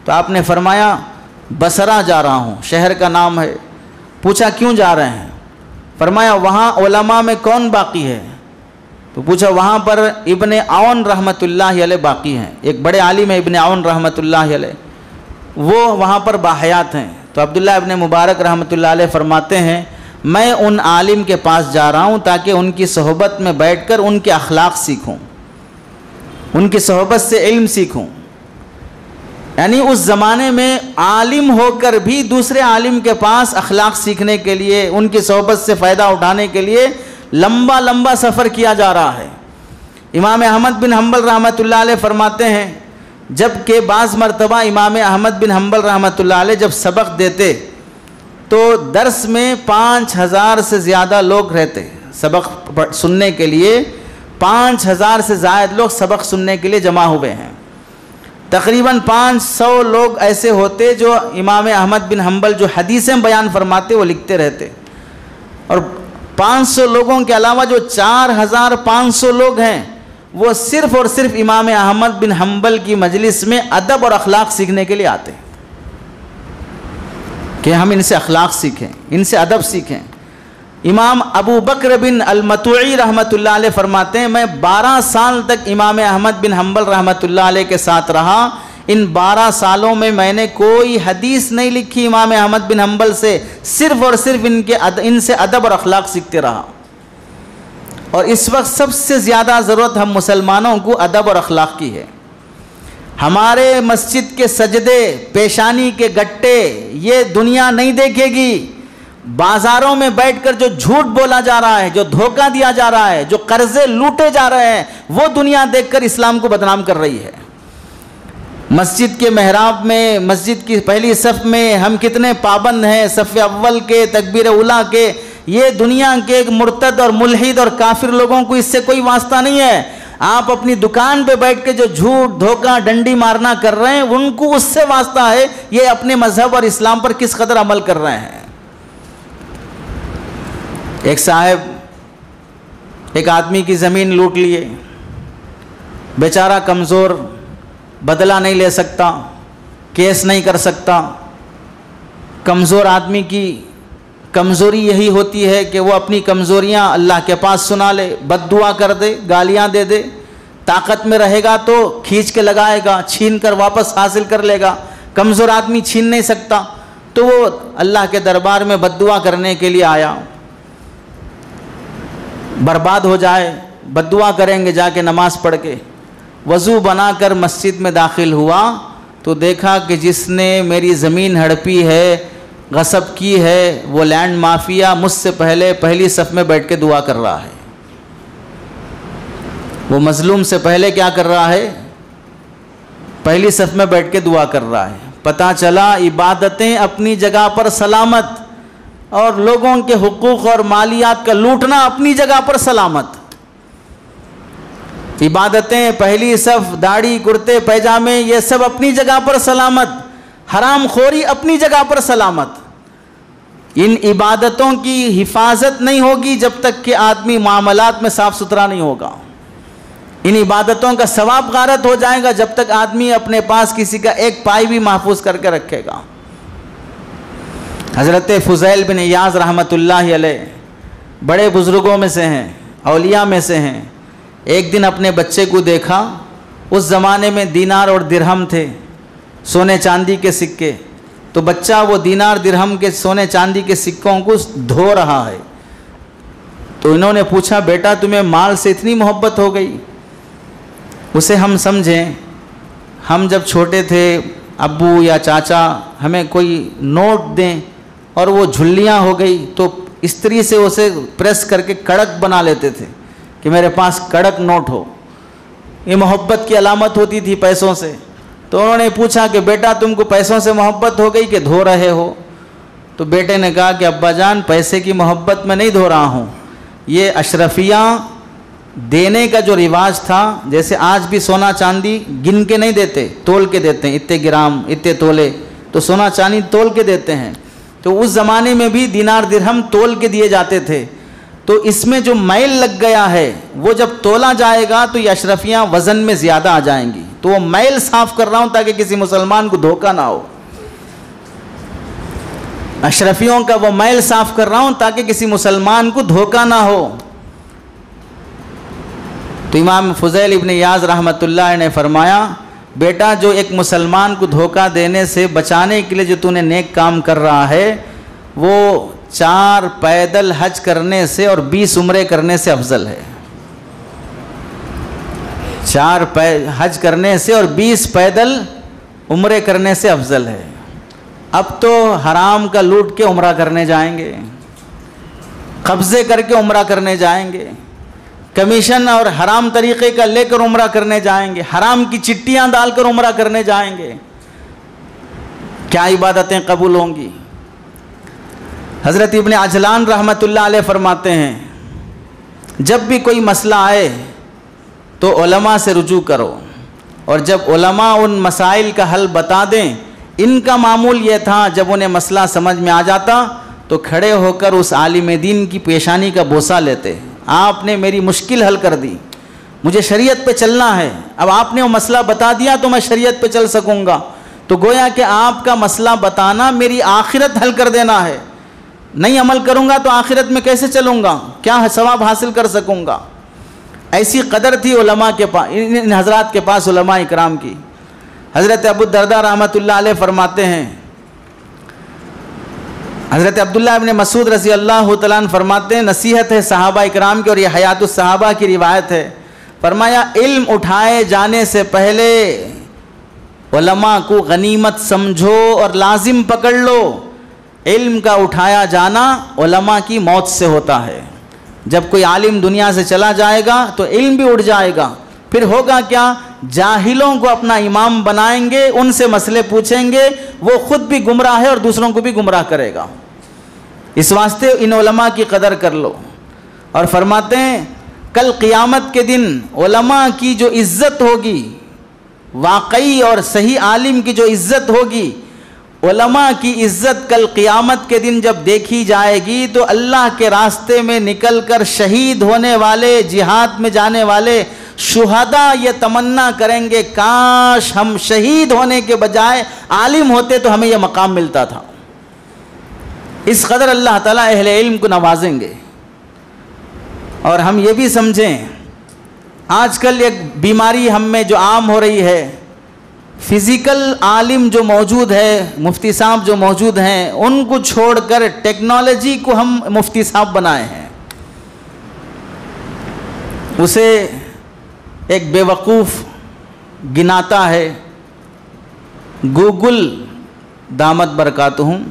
تو آپ نے فرمایا بصرہ جا رہا ہوں، شہر کا نام ہے۔ پوچھا کیوں جا رہے ہیں؟ فرمایا وہاں علماء میں کون باقی ہے؟ تو پوچھا وہاں پر ابن عون رحمۃ اللہ علیہ باقی ہیں، ایک بڑے عالم ہیں ابن عون رحمۃ اللہ علیہ، وہ وہاں پر باحیات ہیں۔ تو عبداللہ ابن مبارک رحمۃ اللہ علیہ فرماتے ہیں میں ان عالم کے پاس جا رہا ہوں تاکہ ان کی صحبت میں بیٹھ کر ان کے اخلاق سیکھوں، ان کی صحبت سے علم سیکھوں۔ یعنی اس زمانے میں عالم ہو کر بھی دوسرے عالم کے پاس اخلاق سیکھنے کے لیے، ان کی صحبت سے فائدہ اٹھانے کے لیے لمبا لمبا سفر کیا جا رہا ہے۔ امام احمد بن حنبل رحمۃ اللہ علیہ فرماتے ہیں جبکہ بعض مرتبہ امام احمد بن حنبل رحمۃ اللہ علیہ جب سبق دیتے تو درس میں 5000 سے زیادہ لوگ رہتے، سبق سننے کے لیے 5000 سے زائد لوگ سبق سننے کے لیے جمع ہوئے ہیں۔ تقریباً 500 لوگ ایسے ہوتے جو امام احمد بن حنبل جو حدیثیں بیان فرماتے وہ لکھتے رہتے، اور 500 لوگوں کے علاوہ جو 4500 لوگ ہیں وہ صرف اور صرف امام احمد بن حنبل کی مجلس میں ادب اور اخلاق سیکھنے کے لیے آتے ہیں کہ ہم ان سے اخلاق سیکھیں، ان سے ادب سیکھیں۔ امام ابو بکر بن المتوعی رحمۃ اللہ علیہ فرماتے ہیں میں 12 سال تک امام احمد بن حنبل رحمۃ اللہ علیہ کے ساتھ رہا، ان 12 سالوں میں نے کوئی حدیث نہیں لکھی امام احمد بن حنبل سے، صرف اور صرف ان سے ادب اور اخلاق سیکھتے رہا۔ اور اس وقت سب سے زیادہ ضرورت ہم مسلمانوں کو ادب اور اخلاق کی ہے۔ ہمارے مسجد کے سجدے، پیشانی کے گٹے یہ دنیا نہیں دیکھے گی۔ بازاروں میں بیٹھ کر جو جھوٹ بولا جا رہا ہے، جو دھوکہ دیا جا رہا ہے، جو قرضے لوٹے جا رہے ہیں، وہ دنیا دیکھ کر اسلام کو بدنام کر رہی ہے۔ مسجد کے محراب میں، مسجد کی پہلی صف میں ہم کتنے پابند ہیں، صف اول کے، تکبیر اولیٰ کے، یہ دنیا کے ایک مرتد اور ملحد اور کافر لوگوں کو اس سے کوئی واسطہ نہیں ہے۔ آپ اپنی دکان پہ بیٹھ کے جو جھوٹ، دھوکہ، ڈنڈی مارنا کر رہے ہیں ان کو اس سے واسطہ ہے یہ اپنے مذہب اور اسلام پر کس قدر عمل کر رہے ہیں۔ ایک صاحب ایک آدمی کی زمین لوٹ لیے، بیچارہ کمزور، بدلہ نہیں لے سکتا، کیس نہیں کر سکتا۔ کمزور آدمی کی کمزوری یہی ہوتی ہے کہ وہ اپنی کمزوریاں اللہ کے پاس سنا لے، بد دعا کر دے، گالیاں دے دے۔ طاقت میں رہے گا تو کھینچ کے لگائے گا، چھین کر واپس حاصل کر لے گا۔ کمزور آدمی چھین نہیں سکتا، تو وہ اللہ کے دربار میں بد دعا کرنے کے لیے آیا۔ برباد ہو جائے، بد دعا کریں گے جا کے نماز پڑھ کے۔ وضو بنا کر مسجد میں داخل ہوا تو دیکھا کہ جس نے میری زمین ہڑپی ہے، غصب کی ہے، وہ لینڈ مافیا مجھ سے پہلے پہلی صف میں بیٹھ کے دعا کر رہا ہے۔ وہ مظلوم سے پہلے کیا کر رہا ہے؟ پہلی صف میں بیٹھ کے دعا کر رہا ہے۔ پتہ چلا عبادتیں اپنی جگہ پر سلامت، اور لوگوں کے حقوق اور مالیات کا لوٹنا اپنی جگہ پر سلامت۔ عبادتیں، پہلی صف، داڑھی، کرتے پیجامے، یہ سب اپنی جگہ پر سلامت۔ حرام خوری اپنی جگہ پر سلامت۔ ان عبادتوں کی حفاظت نہیں ہوگی جب تک کہ آدمی معاملات میں صاف ستھرا نہیں ہوگا۔ ان عبادتوں کا ثواب غارت ہو جائے گا جب تک آدمی اپنے پاس کسی کا ایک پائی بھی محفوظ کر کے رکھے گا۔ حضرت فضیل بن عیاض رحمۃ اللہ علیہ بڑے بزرگوں میں سے ہیں، اولیاء میں سے ہیں۔ ایک دن اپنے بچے کو دیکھا، اس زمانے میں دینار اور درہم تھے، سونے چاندی کے سکے، تو بچہ وہ دینار درہم کے سونے چاندی کے سکوں کو دھو رہا ہے۔ تو انہوں نے پوچھا، بیٹا تمہیں مال سے اتنی محبت ہو گئی؟ اسے ہم سمجھیں، ہم جب چھوٹے تھے، ابو یا چاچا ہمیں کوئی نوٹ دیں اور وہ جھلیاں ہو گئی تو استری سے اسے پریس کر کے کڑک بنا لیتے تھے کہ میرے پاس کڑک نوٹ ہو۔ یہ محبت کی علامت ہوتی تھی پیسوں سے۔ تو انہوں نے پوچھا کہ بیٹا تم کو پیسوں سے محبت ہو گئی کہ دھو رہے ہو؟ تو بیٹے نے کہا کہ ابا جان پیسے کی محبت میں نہیں دھو رہا ہوں، یہ اشرفیاں دینے کا جو رواج تھا، جیسے آج بھی سونا چاندی گن کے نہیں دیتے، تول کے دیتے ہیں، اتنے گرام، اتنے تولے، تو سونا چاندی تول کے دیتے ہیں۔ تو اس زمانے میں بھی دینار درہم تول کے دیے جاتے تھے۔ تو اس میں جو میل لگ گیا ہے وہ جب تولا جائے گا تو یہ اشرفیاں وزن میں زیادہ آ جائیں گی۔ تو وہ میل صاف کر رہا ہوں تاکہ کسی مسلمان کو دھوکہ نہ ہو۔ اشرفیوں کا وہ میل صاف کر رہا ہوں تاکہ کسی مسلمان کو دھوکہ نہ ہو۔ تو امام فضیل ابن عیاض رحمۃ اللہ نے فرمایا، بیٹا جو ایک مسلمان کو دھوکہ دینے سے بچانے کے لیے جو تو نے نیک کام کر رہا ہے، وہ 4 پیدل حج کرنے سے اور 20 عمرے کرنے سے افضل ہے۔ 4 حج کرنے سے اور 20 پیدل عمرے کرنے سے افضل ہے۔ اب تو حرام کا لوٹ کے عمرہ کرنے جائیں گے، قبضے کر کے عمرہ کرنے جائیں گے، کمیشن اور حرام طریقے کا لے کر عمرہ کرنے جائیں گے، حرام کی چٹیاں ڈال کر عمرہ کرنے جائیں گے۔ کیا عبادتیں قبول ہوں گی؟ حضرت ابن عجلان رحمۃ اللہ علیہ فرماتے ہیں، جب بھی کوئی مسئلہ آئے تو علماء سے رجوع کرو، اور جب علماء ان مسائل کا حل بتا دیں، ان کا معمول یہ تھا جب انہیں مسئلہ سمجھ میں آ جاتا تو کھڑے ہو کر اس عالم دین کی پیشانی کا بوسہ لیتے، آپ نے میری مشکل حل کر دی، مجھے شریعت پہ چلنا ہے، اب آپ نے وہ مسئلہ بتا دیا تو میں شریعت پہ چل سکوں گا۔ تو گویا کہ آپ کا مسئلہ بتانا میری آخرت حل کر دینا ہے، نہیں عمل کروں گا تو آخرت میں کیسے چلوں گا، کیا ثواب حاصل کر سکوں گا۔ ایسی قدر تھی علماء کے پاس، ان حضرات کے پاس، علماء اکرام کی۔ حضرت ابو الدرداء رحمۃ اللہ علیہ فرماتے ہیں، حضرت عبداللہ ابن مسعود رضی اللہ تعالیٰ عنہ فرماتے ہیں، نصیحت ہے صحابہ اکرام کی اور یہ حیات الصحابہ کی روایت ہے، فرمایا علم اٹھائے جانے سے پہلے علماء کو غنیمت سمجھو اور لازم پکڑ لو۔ علم کا اٹھایا جانا علماء کی موت سے ہوتا ہے۔ جب کوئی عالم دنیا سے چلا جائے گا تو علم بھی اٹھ جائے گا، پھر ہوگا کیا؟ جاہلوں کو اپنا امام بنائیں گے، ان سے مسئلے پوچھیں گے، وہ خود بھی گمراہ ہے اور دوسروں کو بھی گمراہ کرے گا۔ اس واسطے ان علماء کی قدر کر لو۔ اور فرماتے ہیں کل قیامت کے دن علماء کی جو عزت ہوگی، واقعی اور صحیح عالم کی جو عزت ہوگی، علماء کی عزت کل قیامت کے دن جب دیکھی جائے گی تو اللہ کے راستے میں نکل کر شہید ہونے والے، جہاد میں جانے والے شہداء یہ تمنا کریں گے کاش ہم شہید ہونے کے بجائے عالم ہوتے تو ہمیں یہ مقام ملتا تھا۔ اس قدر اللہ تعالیٰ اہل علم کو نوازیں گے۔ اور ہم یہ بھی سمجھیں، آج کل ایک بیماری ہم میں جو عام ہو رہی ہے، فزیکل عالم جو موجود ہے، مفتی صاحب جو موجود ہیں، ان کو چھوڑ کر ٹیکنالوجی کو ہم مفتی صاحب بنائے ہیں۔ اسے ایک بے وقوف گناتا ہے گوگل دامت برکاتہم،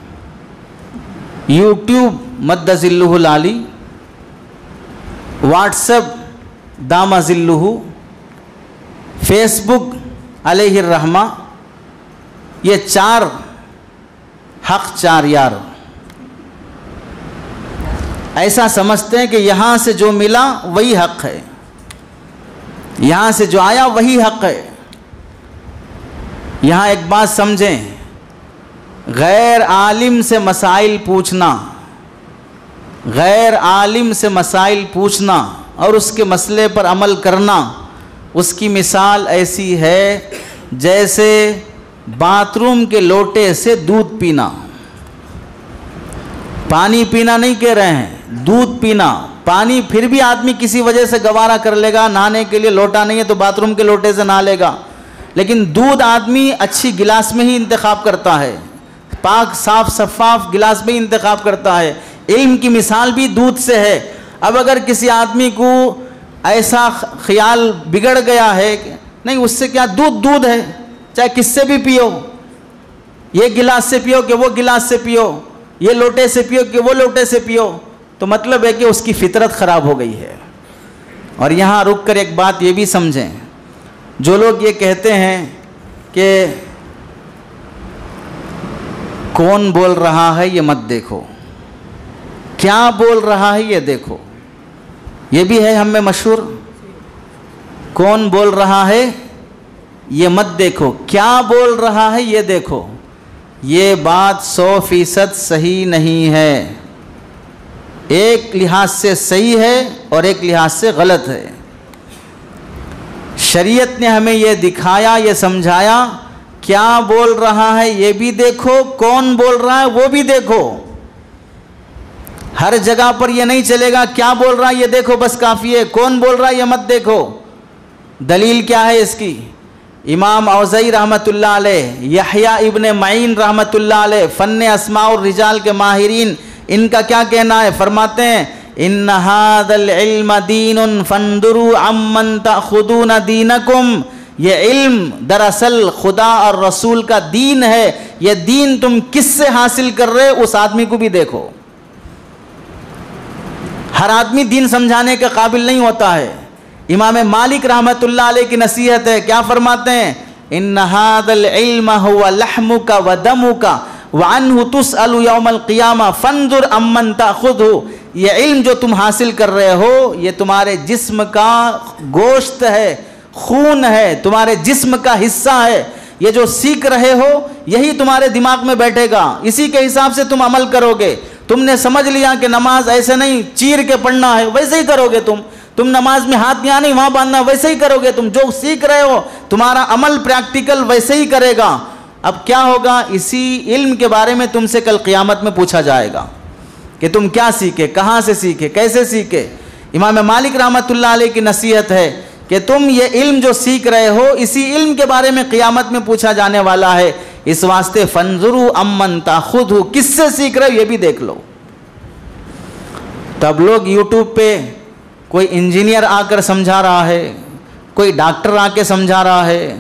یوٹیوب مد ذلہ العالی، واٹس ایپ دامہ ذلہ، فیس بک علیہ الرحمہ، یہ چار حق چار یار ایسا سمجھتے ہیں کہ یہاں سے جو ملا وہی حق ہے، یہاں سے جو آیا وہی حق ہے۔ یہاں ایک بات سمجھیں، غیر عالم سے مسائل پوچھنا، غیر عالم سے مسائل پوچھنا اور اس کے مسئلے پر عمل کرنا، اس کی مثال ایسی ہے جیسے باتھ روم کے لوٹے سے دودھ پینا۔ پانی پینا نہیں کہہ رہے ہیں، دودھ پینا۔ پانی پھر بھی آدمی کسی وجہ سے گوارا کر لے گا، نہانے کے لیے لوٹا نہیں ہے تو باتھ روم کے لوٹے سے نہا لے گا، لیکن دودھ آدمی اچھی گلاس میں ہی انتخاب کرتا ہے، پاک صاف شفاف گلاس میں ہی انتخاب کرتا ہے۔ علم کی مثال بھی دودھ سے ہے۔ اب اگر کسی آدمی کو ایسا خیال بگڑ گیا ہے کہ نہیں اس سے کیا، دودھ ہے، چاہے کس سے بھی پیو، یہ گلاس سے پیو کہ وہ گلاس سے پیو، یہ لوٹے سے پیو کہ وہ لوٹے سے پیو، تو مطلب ہے کہ اس کی فطرت خراب ہو گئی ہے۔ اور یہاں رک کر ایک بات یہ بھی سمجھیں، جو لوگ یہ کہتے ہیں کہ کون بول رہا ہے یہ مت دیکھو، کیا بول رہا ہے یہ دیکھو، یہ بھی ہے ہم میں مشہور، کون بول رہا ہے یہ مت دیکھو، کیا بول رہا ہے یہ دیکھو، یہ بات 100% صحیح نہیں ہے۔ ایک لحاظ سے صحیح ہے اور ایک لحاظ سے غلط ہے۔ شریعت نے ہمیں یہ دکھایا، یہ سمجھایا، کیا بول رہا ہے یہ بھی دیکھو، کون بول رہا ہے وہ بھی دیکھو۔ ہر جگہ پر یہ نہیں چلے گا کیا بول رہا ہے یہ دیکھو بس کافی ہے، کون بول رہا ہے یہ مت دیکھو۔ دلیل کیا ہے اس کی؟ امام اوزاعی رحمۃ اللہ علیہ، یحییٰ ابن معین رحمۃ اللہ علیہ، فن اسماء الرجال کے ماہرین، ان کا کیا کہنا ہے؟ فرماتے ہیں ان ھذا العلم دین فانظروا عمن تأخذون دینکم، یہ علم دراصل خدا اور رسول کا دین ہے، یہ دین تم کس سے حاصل کر رہے اس آدمی کو بھی دیکھو۔ ہر آدمی دین سمجھانے کے قابل نہیں ہوتا ہے۔ امام مالک رحمۃ اللہ علیہ کی نصیحت ہے، کیا فرماتے ہیں؟ ان ھذا العلم هو لحمک ودمک وعنہ تسأل یوم القیامہ فانظر عمن تأخذہ، یہ علم جو تم حاصل کر رہے ہو یہ تمہارے جسم کا گوشت ہے، خون ہے، تمہارے جسم کا حصہ ہے، یہ جو سیکھ رہے ہو یہی تمہارے دماغ میں بیٹھے گا، اسی کے حساب سے تم عمل کرو گے۔ تم نے سمجھ لیا کہ نماز ایسے نہیں چیر کے پڑھنا ہے، ویسے ہی کرو گے تم نماز میں ہاتھ یہاں نہیں وہاں باندھنا، ویسے ہی کرو گے تم، جو سیکھ رہے ہو تمہارا عمل پریکٹیکل ویسے ہی کرے گا۔ اب کیا ہوگا؟ اسی علم کے بارے میں تم سے کل قیامت میں پوچھا جائے گا کہ تم کیا سیکھے، کہاں سے سیکھے، کیسے سیکھے۔ امام مالک رحمۃ اللہ علیہ کی نصیحت ہے کہ تم یہ علم جو سیکھ رہے ہو اسی علم کے بارے میں قیامت میں پوچھا جانے والا ہے، اس واسطے فانظروا عمن تأخذہ، کس سے سیکھ رہے ہو یہ بھی دیکھ لو۔ تب لوگ یوٹیوب پہ کوئی انجینئر آ کر سمجھا رہا ہے، کوئی ڈاکٹر آ کے سمجھا رہا ہے،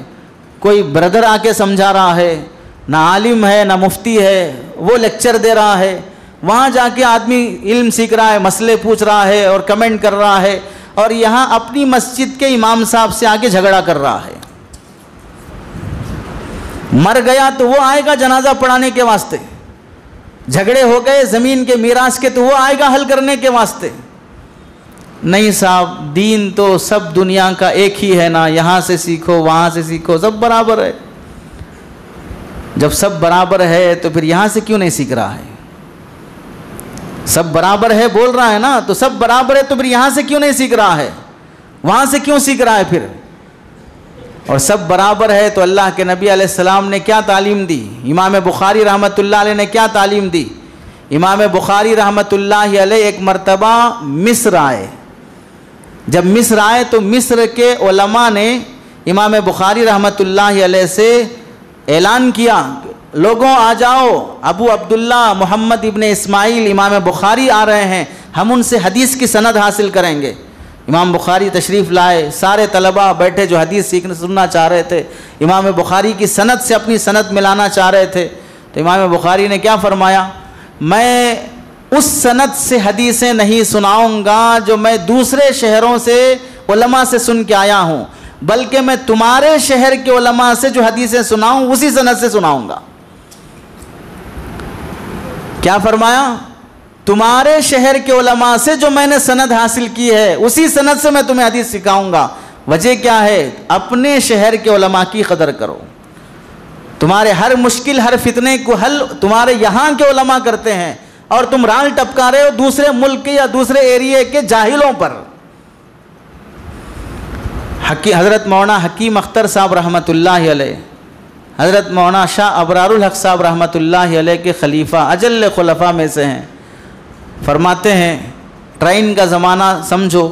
کوئی بردر آ کے سمجھا رہا ہے، نہ عالم ہے نہ مفتی ہے، وہ لیکچر دے رہا ہے، وہاں جا کے آدمی علم سیکھ رہا ہے، مسئلے پوچھ رہا ہے اور کمنٹ کر رہا ہے، اور یہاں اپنی مسجد کے امام صاحب سے آگے جھگڑا کر رہا ہے۔ مر گیا تو وہ آئے گا جنازہ پڑھانے کے واسطے، جھگڑے ہو گئے زمین کے میراث کے تو وہ آئے گا حل کرنے کے واسطے۔ نہیں صاحب، دین تو سب دنیا کا ایک ہی ہے نا، یہاں سے سیکھو وہاں سے سیکھو سب برابر ہے۔ جب سب برابر ہے تو پھر یہاں سے کیوں نہیں سیکھ رہا ہے؟ سب برابر ہے بول رہا ہے نا، تو سب برابر ہے تو پھر یہاں سے کیوں نہیں سیکھ رہا ہے؟ وہاں سے کیوں سیکھ رہا ہے پھر؟ اور سب برابر ہے تو اللہ کے نبی علیہ السلام نے کیا تعلیم دی؟ امام بخاری رحمۃ اللہ علیہ نے کیا تعلیم دی؟ امام بخاری رحمۃ اللہ علیہ ایک مرتبہ مصر آئے. جب مصر آئے تو مصر کے علماء نے امام بخاری رحمۃ اللہ علیہ سے اعلان کیا، لوگوں آ جاؤ، ابو عبداللہ محمد ابن اسماعیل امام بخاری آ رہے ہیں، ہم ان سے حدیث کی سند حاصل کریں گے. امام بخاری تشریف لائے، سارے طلباء بیٹھے جو حدیث سیکھنا سننا چاہ رہے تھے، امام بخاری کی سند سے اپنی سند ملانا چاہ رہے تھے. تو امام بخاری نے کیا فرمایا؟ میں اس سند سے حدیثیں نہیں سناؤں گا جو میں دوسرے شہروں سے علماء سے سن کے آیا ہوں، بلکہ میں تمہارے شہر کے علماء سے جو حدیثیں سناؤں اسی سند سے سناؤں گا. کیا فرمایا؟ تمہارے شہر کے علماء سے جو میں نے سند حاصل کی ہے اسی سند سے میں تمہیں حدیث سکھاؤں گا. وجہ کیا ہے؟ اپنے شہر کے علماء کی قدر کرو. تمہارے ہر مشکل ہر فتنے کو حل تمہارے یہاں کے علماء کرتے ہیں، اور تم رال ٹپکا رہے ہو دوسرے ملک کے یا دوسرے ایریے کے جاہلوں پر. حضرت مولانا حکیم اختر صاحب رحمۃ اللہ علیہ، حضرت مولانا شاہ ابرار الحق صاحب رحمۃ اللہ علیہ کے خلیفہ اجل خلفاء میں سے ہیں، فرماتے ہیں ٹرین کا زمانہ سمجھو،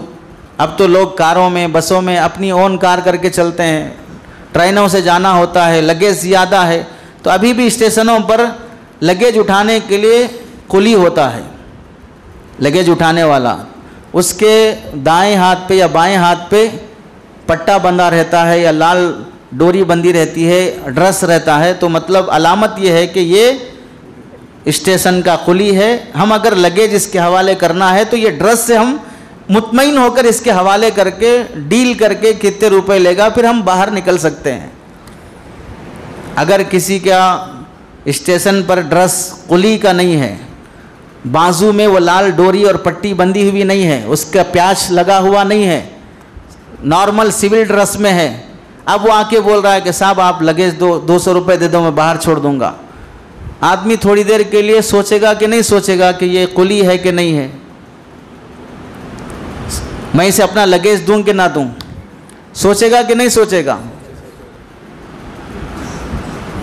اب تو لوگ کاروں میں بسوں میں اپنی اون کار کر کے چلتے ہیں، ٹرینوں سے جانا ہوتا ہے، لگیج زیادہ ہے، تو ابھی بھی اسٹیشنوں پر لگیج اٹھانے کے لیے کلی ہوتا ہے، لگیج اٹھانے والا، اس کے دائیں ہاتھ پہ یا بائیں ہاتھ پہ پٹا بندھا رہتا ہے یا لال ڈوری بندھی رہتی ہے، ڈرس رہتا ہے، تو مطلب علامت یہ ہے کہ یہ اسٹیشن کا کلی ہے. ہم اگر لگیج اس کے حوالے کرنا ہے تو یہ ڈرس سے ہم مطمئن ہو کر اس کے حوالے کر کے ڈیل کر کے کتنے روپے لے گا پھر ہم باہر نکل سکتے ہیں. اگر کسی کا اسٹیشن پر ڈرس کلی کا نہیں ہے، بازو میں وہ لال ڈوری اور پٹی بندھی ہوئی نہیں ہے، اس کا پیاچ لگا ہوا نہیں ہے، نارمل سول ڈرس میں ہے، اب وہ آ کے بول رہا ہے کہ صاحب آپ لگیج دو 200 روپے دے دو میں باہر چھوڑ دوں گا، آدمی تھوڑی دیر کے لیے سوچے گا کہ نہیں سوچے گا کہ یہ کلی ہے کہ نہیں ہے، میں اسے اپنا لگیج دوں کہ نہ دوں، سوچے گا کہ نہیں سوچے گا.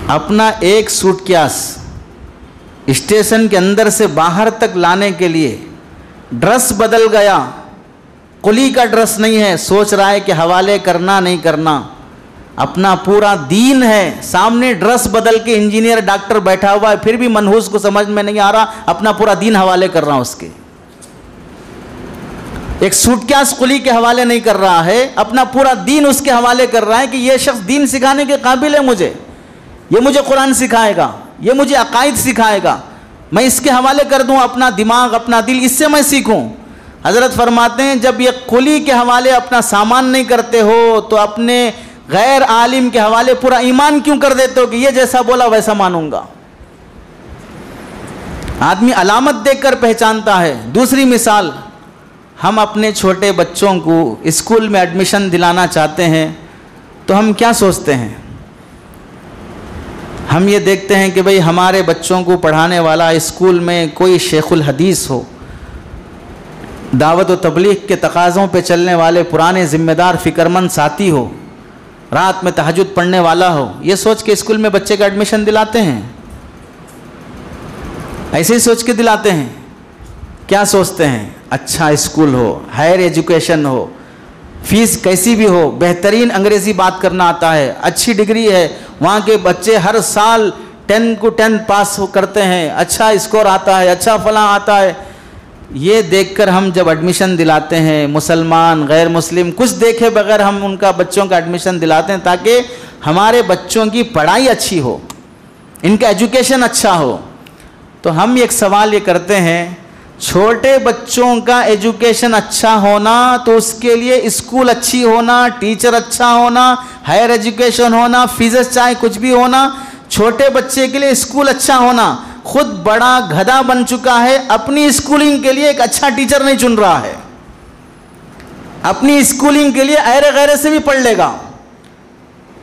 اپنا ایک سوٹ کیس اسٹیشن کے اندر سے باہر تک لانے کے لیے ڈرس بدل گیا، کلی کا ڈرس نہیں ہے، سوچ رہا ہے کہ حوالے کرنا نہیں کرنا. اپنا پورا دین ہے، سامنے ڈرس بدل کے انجینئر ڈاکٹر بیٹھا ہوا ہے، پھر بھی منحوس کو سمجھ میں نہیں آ رہا، اپنا پورا دین حوالے کر رہا ہوں اس کے. ایک سوٹ کیس کلی کے حوالے نہیں کر رہا ہے، اپنا پورا دین اس کے حوالے کر رہا ہے کہ یہ شخص دین سکھانے کے قابل ہے، یہ مجھے قرآن سکھائے گا، یہ مجھے عقائد سکھائے گا، میں اس کے حوالے کر دوں اپنا دماغ اپنا دل، اس سے میں سیکھوں. حضرت فرماتے ہیں جب یہ کلی کے حوالے اپنا سامان نہیں کرتے ہو تو اپنے غیر عالم کے حوالے پورا ایمان کیوں کر دیتے ہو کہ یہ جیسا بولا ویسا مانوں گا. آدمی علامت دیکھ کر پہچانتا ہے. دوسری مثال، ہم اپنے چھوٹے بچوں کو اسکول میں ایڈمیشن دلانا چاہتے ہیں تو ہم کیا سوچتے ہیں؟ ہم یہ دیکھتے ہیں کہ بھئی ہمارے بچوں کو پڑھانے والا اسکول میں کوئی شیخ الحدیث ہو، دعوت و تبلیغ کے تقاضوں پہ چلنے والے پرانے ذمہ دار فکرمند ساتھی ہو، رات میں تہجد پڑھنے والا ہو، یہ سوچ کے اسکول میں بچے کا ایڈمیشن دلاتے ہیں. ایسے ہی سوچ کے دلاتے ہیں. کیا سوچتے ہیں؟ اچھا اسکول ہو، ہائر ایجوکیشن ہو، فیس کیسی بھی ہو، بہترین انگریزی بات کرنا آتا ہے، اچھی ڈگری ہے، وہاں کے بچے ہر سال 10 کو 10 پاس کرتے ہیں، اچھا اسکور آتا ہے، اچھا فلاں آتا ہے. یہ دیکھ کر ہم جب ایڈمیشن دلاتے ہیں، مسلمان غیر مسلم کچھ دیکھے بغیر ہم ان کا بچوں کا ایڈمیشن دلاتے ہیں تاکہ ہمارے بچوں کی پڑھائی اچھی ہو، ان کا ایجوکیشن اچھا ہو. تو ہم ایک سوال یہ کرتے ہیں، چھوٹے بچوں کا ایجوکیشن اچھا ہونا تو اس کے لیے اسکول اچھی ہونا، ٹیچر اچھا ہونا، ہائر ایجوکیشن ہونا، فیسز چاہے کچھ بھی ہونا، چھوٹے بچے کے لیے اسکول اچھا ہونا. خود بڑا گدھا بن چکا ہے، اپنی اسکولنگ کے لیے ایک اچھا ٹیچر نہیں چن رہا ہے، اپنی اسکولنگ کے لیے ایرے غیرے سے بھی پڑھ لے گا،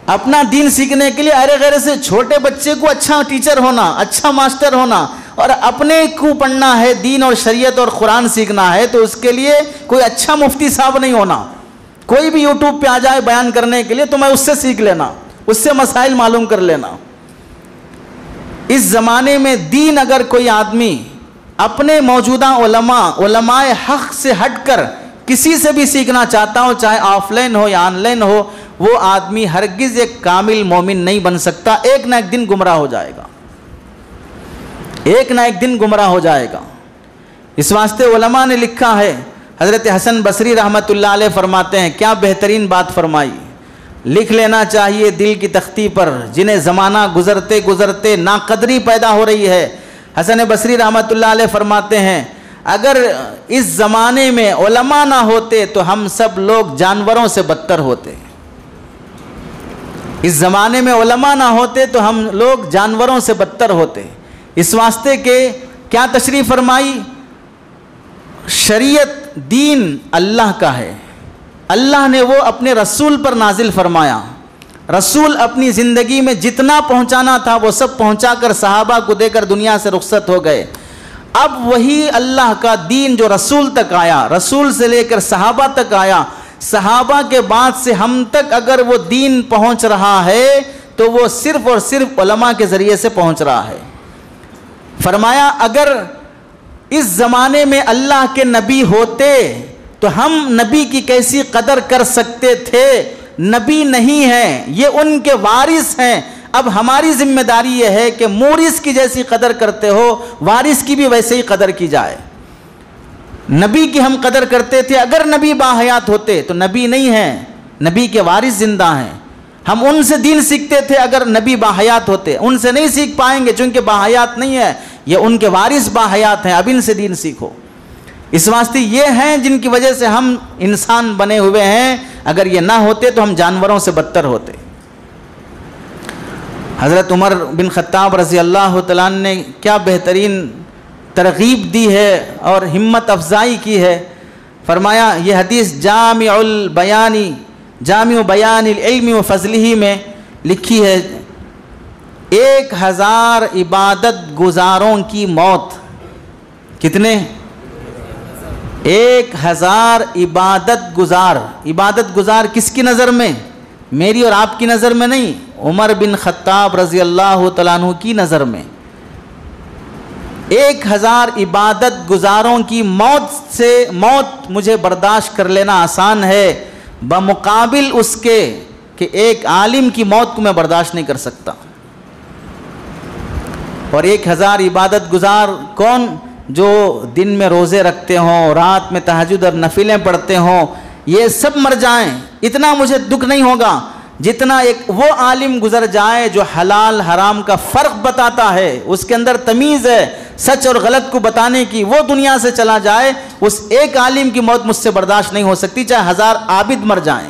اپنا دین سیکھنے کے لیے ارے غیرے سے چھوٹے بچے کو اچھا ٹیچر ہونا، اچھا ماسٹر ہونا، اور اپنے کو پڑھنا ہے دین اور شریعت اور قرآن سیکھنا ہے، تو اس کے لیے کوئی اچھا مفتی صاحب نہیں ہونا۔ کوئی بھی یوٹیوب پہ آ جائے بیان کرنے کے لیے تو میں اس سے سیکھ لینا، اس سے مسائل معلوم کر لینا۔ اس زمانے میں دین اگر کوئی آدمی اپنے موجودہ علماء حق سے ہٹ کر کسی سے بھی سیکھنا چاہتا ہو، چاہے آف لائن ہو یا آن لائن ہو، وہ آدمی ہرگز ایک کامل مومن نہیں بن سکتا، ایک نہ ایک دن گمراہ ہو جائے گا، ایک نہ ایک دن گمراہ ہو جائے گا۔ اس واسطے علماء نے لکھا ہے، حضرت حسن بصری رحمۃ اللہ علیہ فرماتے ہیں، کیا بہترین بات فرمائی، لکھ لینا چاہیے دل کی تختی پر جنہیں زمانہ گزرتے گزرتے ناقدری پیدا ہو رہی ہے۔ حسن بصری رحمۃ اللہ علیہ فرماتے ہیں، اگر اس زمانے میں علماء نہ ہوتے تو ہم سب لوگ جانوروں سے بدتر ہوتے۔ اس زمانے میں علماء نہ ہوتے تو ہم لوگ جانوروں سے بدتر ہوتے۔ اس واسطے کہ کیا تشریح فرمائی، شریعت دین اللہ کا ہے، اللہ نے وہ اپنے رسول پر نازل فرمایا، رسول اپنی زندگی میں جتنا پہنچانا تھا وہ سب پہنچا کر صحابہ کو دے کر دنیا سے رخصت ہو گئے۔ اب وہی اللہ کا دین جو رسول تک آیا، رسول سے لے کر صحابہ تک آیا، صحابہ کے بعد سے ہم تک اگر وہ دین پہنچ رہا ہے تو وہ صرف اور صرف علماء کے ذریعے سے پہنچ رہا ہے۔ فرمایا اگر اس زمانے میں اللہ کے نبی ہوتے تو ہم نبی کی کیسی قدر کر سکتے تھے، نبی نہیں ہیں، یہ ان کے وارث ہیں۔ اب ہماری ذمہ داری یہ ہے کہ مورث کی جیسی قدر کرتے ہو وارث کی بھی ویسے ہی قدر کی جائے۔ نبی کی ہم قدر کرتے تھے، اگر نبی باحیات ہوتے تو نبی نہیں ہیں، نبی کے وارث زندہ ہیں۔ ہم ان سے دین سیکھتے تھے اگر نبی باحیات ہوتے، ان سے نہیں سیکھ پائیں گے چونکہ باحیات نہیں ہے، یہ ان کے وارث باحیات ہیں، اب ان سے دین سیکھو۔ اس واسطے یہ ہیں جن کی وجہ سے ہم انسان بنے ہوئے ہیں، اگر یہ نہ ہوتے تو ہم جانوروں سے بدتر ہوتے۔ حضرت عمر بن خطاب رضی اللہ تعالیٰ عنہ نے کیا بہترین ترغیب دی ہے اور ہمت افزائی کی ہے۔ فرمایا یہ حدیث جامع بیان العلم و فضلہ میں لکھی ہے، 1000 عبادت گزاروں کی موت، کتنے؟ 1000 عبادت گزار کس کی نظر میں؟ میری اور آپ کی نظر میں نہیں، عمر بن خطاب رضی اللہ تعالیٰ عنہ کی نظر میں۔ 1000 عبادت گزاروں کی موت مجھے برداشت کر لینا آسان ہے، بمقابل اس کے کہ ایک عالم کی موت کو میں برداشت نہیں کر سکتا۔ اور 1000 عبادت گزار کون؟ جو دن میں روزے رکھتے ہوں، رات میں تہجد اور نفلیں پڑھتے ہوں، یہ سب مر جائیں، اتنا مجھے دکھ نہیں ہوگا جتنا ایک وہ عالم گزر جائے جو حلال حرام کا فرق بتاتا ہے، اس کے اندر تمیز ہے سچ اور غلط کو بتانے کی، وہ دنیا سے چلا جائے۔ اس ایک عالم کی موت مجھ سے برداشت نہیں ہو سکتی، چاہے 1000 عابد مر جائیں۔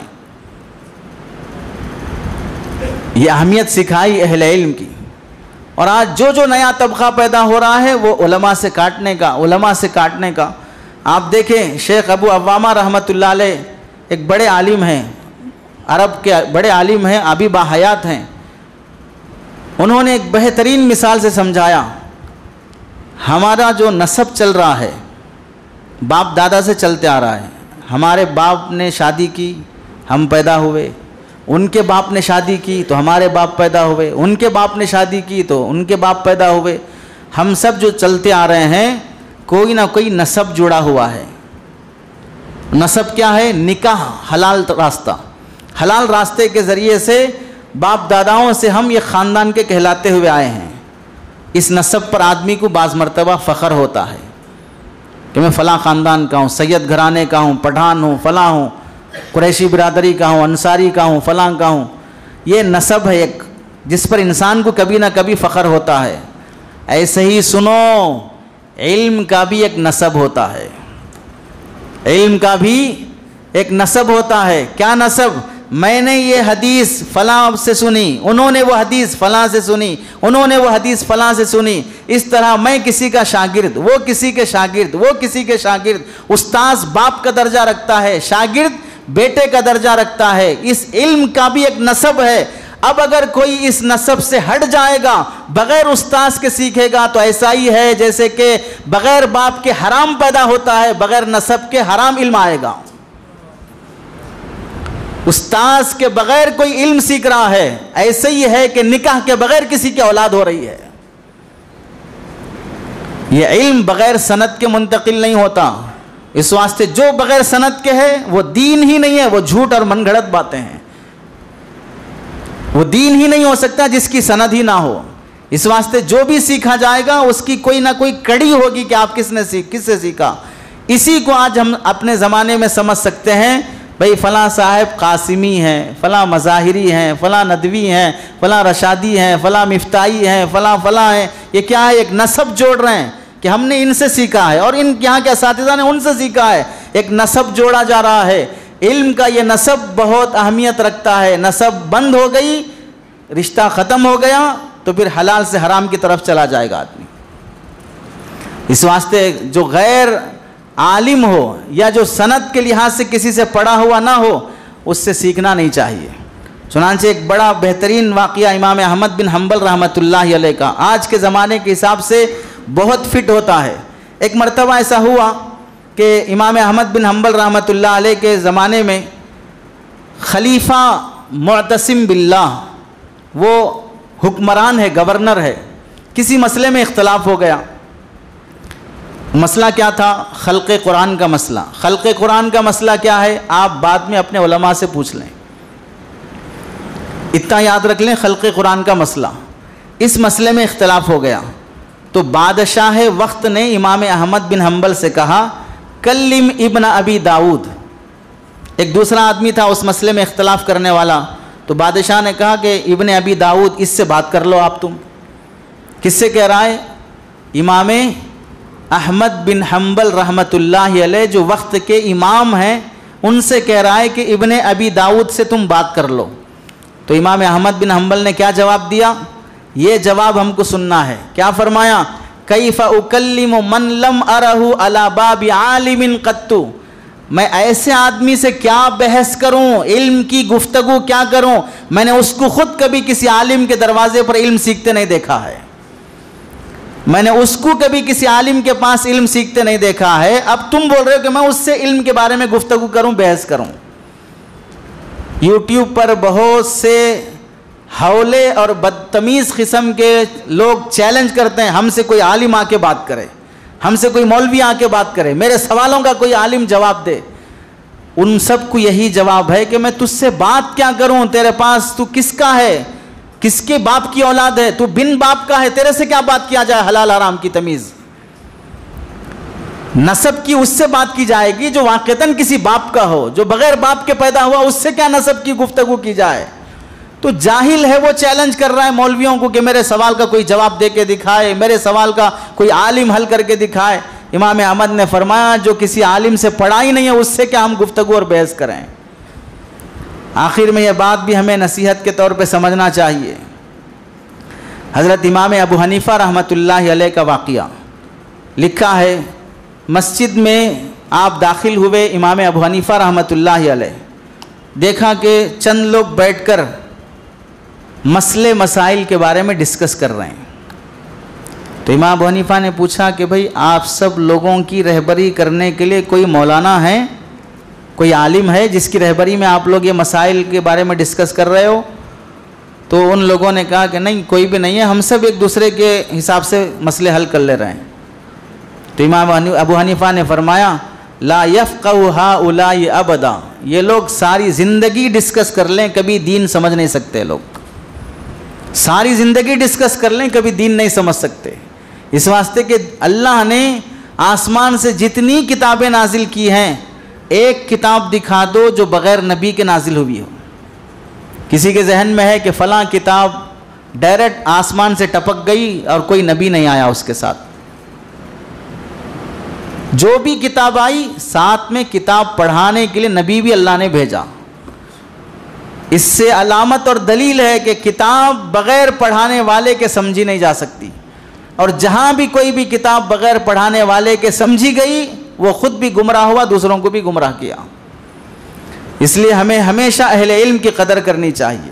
یہ اہمیت سکھائی اہل علم کی۔ اور آج جو نیا طبقہ پیدا ہو رہا ہے وہ علماء سے کاٹنے کا۔ آپ دیکھیں شیخ ابو عوامہ رحمۃ اللہ علیہ ایک بڑے عالم ہیں، عرب کے بڑے عالم ہیں، ابھی باحیات ہیں۔ انہوں نے ایک بہترین مثال سے سمجھایا، ہمارا جو نسب چل رہا ہے باپ دادا سے چلتے آ رہا ہے، ہمارے باپ نے شادی کی ہم پیدا ہوئے، ان کے باپ نے شادی کی تو ہمارے باپ پیدا ہوئے، ان کے باپ نے شادی کی تو ان کے باپ پیدا ہوئے، ہم سب جو چلتے آ رہے ہیں کوئی نہ کوئی نسب جڑا ہوا ہے۔ نسب کیا ہے؟ نکاح، حلال راستے کے ذریعے سے باپ داداؤں سے ہم یہ خاندان کے کہلاتے ہوئے آئے ہیں۔ اس نسب پر آدمی کو بعض مرتبہ فخر ہوتا ہے کہ میں فلاں خاندان کا ہوں، سید گھرانے کا ہوں، پٹھان ہوں، فلاں ہوں، قریشی برادری کا ہوں، انصاری کا ہوں، فلاں کا ہوں۔ یہ نسب ہے ایک جس پر انسان کو کبھی نہ کبھی فخر ہوتا ہے۔ ایسے ہی سنو، علم کا بھی ایک نسب ہوتا ہے، علم کا بھی ایک نسب ہوتا ہے۔ کیا نسب؟ میں نے یہ حدیث فلاں سے سنی، انہوں نے وہ حدیث فلاں سے سنی، انہوں نے وہ حدیث فلاں سے سنی، اس طرح میں کسی کا شاگرد، وہ کسی کے شاگرد، وہ کسی کے شاگرد۔ استاذ باپ کا درجہ رکھتا ہے، شاگرد بیٹے کا درجہ رکھتا ہے۔ اس علم کا بھی ایک نسب ہے۔ اب اگر کوئی اس نسب سے ہٹ جائے گا، بغیر استاذ کے سیکھے گا، تو ایسا ہی ہے جیسے کہ بغیر باپ کے حرام پیدا ہوتا ہے، بغیر نسب کے حرام علم آئے گا۔ استاذ کے بغیر کوئی علم سیکھ رہا ہے، ایسے ہی ہے کہ نکاح کے بغیر کسی کی اولاد ہو رہی ہے۔ یہ علم بغیر سند کے منتقل نہیں ہوتا، اس واسطے جو بغیر سند کے ہے وہ دین ہی نہیں ہے، وہ جھوٹ اور من گھڑت باتیں ہیں۔ وہ دین ہی نہیں ہو سکتا جس کی سند ہی نہ ہو۔ اس واسطے جو بھی سیکھا جائے گا اس کی کوئی نہ کوئی کڑی ہوگی کہ آپ کس سے سیکھا۔ اسی کو آج ہم اپنے زمانے میں سمجھ سکتے ہیں، بھئی فلاں صاحب قاسمی ہیں، فلاں مظاہری ہیں، فلاں ندوی ہیں، فلاں رشادی ہیں، فلاں مفتاحی ہیں، فلاں ہیں۔ یہ کیا ہے؟ ایک نسب جوڑ رہے ہیں کہ ہم نے ان سے سیکھا ہے اور ان یہاں کے اساتذہ نے ان سے سیکھا ہے، ایک نسب جوڑا جا رہا ہے۔ علم کا یہ نسب بہت اہمیت رکھتا ہے۔ نسب بند ہو گئی، رشتہ ختم ہو گیا، تو پھر حلال سے حرام کی طرف چلا جائے گا آدمی۔ اس واسطے جو غیر عالم ہو یا جو سند کے لحاظ سے کسی سے پڑھا ہوا نہ ہو، اس سے سیکھنا نہیں چاہیے۔ چنانچہ ایک بڑا بہترین واقعہ امام احمد بن حنبل رحمۃ اللہ علیہ کا آج کے زمانے کے حساب سے بہت فٹ ہوتا ہے۔ ایک مرتبہ ایسا ہوا کہ امام احمد بن حنبل رحمۃ اللہ علیہ کے زمانے میں خلیفہ معتصم باللہ، وہ حکمران ہے، گورنر ہے، کسی مسئلے میں اختلاف ہو گیا۔ مسئلہ کیا تھا؟ خلق قرآن کا مسئلہ۔ خلق قرآن کا مسئلہ کیا ہے؟ آپ بعد میں اپنے علماء سے پوچھ لیں، اتنا یاد رکھ لیں، خلق قرآن کا مسئلہ۔ اس مسئلے میں اختلاف ہو گیا تو بادشاہ وقت نے امام احمد بن حنبل سے کہا کلم ابن ابی داؤد۔ ایک دوسرا آدمی تھا اس مسئلے میں اختلاف کرنے والا، تو بادشاہ نے کہا کہ ابن ابی داؤد، اس سے بات کر لو آپ۔ تم کس سے کہہ رہا ہے؟ امام احمد بن حنبل رحمۃ اللہ علیہ جو وقت کے امام ہیں، ان سے کہہ رہا ہے کہ ابن ابی داؤد سے تم بات کر لو۔ تو امام احمد بن حنبل نے کیا جواب دیا؟ یہ جواب ہم کو سننا ہے۔ کیا فرمایا؟ کیف اکلم من لم ارہ علی باب عالم قط، میں ایسے آدمی سے کیا بحث کروں، علم کی گفتگو کیا کروں، میں نے اس کو خود کبھی کسی عالم کے دروازے پر علم سیکھتے نہیں دیکھا ہے، میں نے اس کو کبھی کسی عالم کے پاس علم سیکھتے نہیں دیکھا ہے، اب تم بول رہے ہو کہ میں اس سے علم کے بارے میں گفتگو کروں، بحث کروں۔ یوٹیوب پر بہت سے ہولے اور بدتمیز قسم کے لوگ چیلنج کرتے ہیں، ہم سے کوئی عالم آ کے بات کرے، ہم سے کوئی مولوی آ کے بات کرے، میرے سوالوں کا کوئی عالم جواب دے۔ ان سب کو یہی جواب ہے کہ میں تجھ سے بات کیا کروں، تیرے پاس تو کس کا ہے، کس کے باپ کی اولاد ہے، تو بن باپ کا ہے، تیرے سے کیا بات کیا جائے حلال حرام کی تمیز۔ نسب کی اس سے بات کی جائے گی جو واقعتاً کسی باپ کا ہو، جو بغیر باپ کے پیدا ہوا اس سے کیا نسب کی گفتگو کی جائے۔ تو جاہل ہے وہ چیلنج کر رہا ہے مولویوں کو کہ میرے سوال کا کوئی جواب دے کے دکھائے، میرے سوال کا کوئی عالم حل کر کے دکھائے۔ امام احمد نے فرمایا جو کسی عالم سے پڑھا ہی نہیں ہے اس سے کیا ہم گفتگو اور بحث کریں۔ آخر میں یہ بات بھی ہمیں نصیحت کے طور پہ سمجھنا چاہیے۔ حضرت امام ابو حنیفہ رحمۃ اللہ علیہ کا واقعہ لکھا ہے، مسجد میں آپ داخل ہوئے امام ابو حنیفہ رحمۃ اللہ علیہ، دیکھا کہ چند لوگ بیٹھ کر مسئلے مسائل کے بارے میں ڈسکس کر رہے ہیں۔ تو امام ابو حنیفہ نے پوچھا کہ بھئی آپ سب لوگوں کی رہبری کرنے کے لیے کوئی مولانا ہے، کوئی عالم ہے جس کی رہبری میں آپ لوگ یہ مسائل کے بارے میں ڈسکس کر رہے ہو؟ تو ان لوگوں نے کہا کہ نہیں، کوئی بھی نہیں ہے، ہم سب ایک دوسرے کے حساب سے مسئلے حل کر لے رہے ہیں۔ تو امام ابو حنیفہ نے فرمایا لا یفقہ ہؤلاء ابدا، یہ لوگ ساری زندگی ڈسکس کر لیں کبھی دین سمجھ نہیں سکتے، لوگ ساری زندگی ڈسکس کر لیں کبھی دین نہیں سمجھ سکتے۔ اس واسطے کہ اللہ نے آسمان سے جتنی کتابیں نازل کی ہیں، ایک کتاب دکھا دو جو بغیر نبی کے نازل ہوئی ہو۔ کسی کے ذہن میں ہے کہ فلاں کتاب ڈائریکٹ آسمان سے ٹپک گئی اور کوئی نبی نہیں آیا اس کے ساتھ؟ جو بھی کتاب آئی ساتھ میں کتاب پڑھانے کے لیے نبی بھی اللہ نے بھیجا۔ اس سے علامت اور دلیل ہے کہ کتاب بغیر پڑھانے والے کے سمجھی نہیں جا سکتی، اور جہاں بھی کوئی بھی کتاب بغیر پڑھانے والے کے سمجھی گئی وہ خود بھی گمراہ ہوا، دوسروں کو بھی گمراہ کیا۔ اس لیے ہمیں ہمیشہ اہل علم کی قدر کرنی چاہیے۔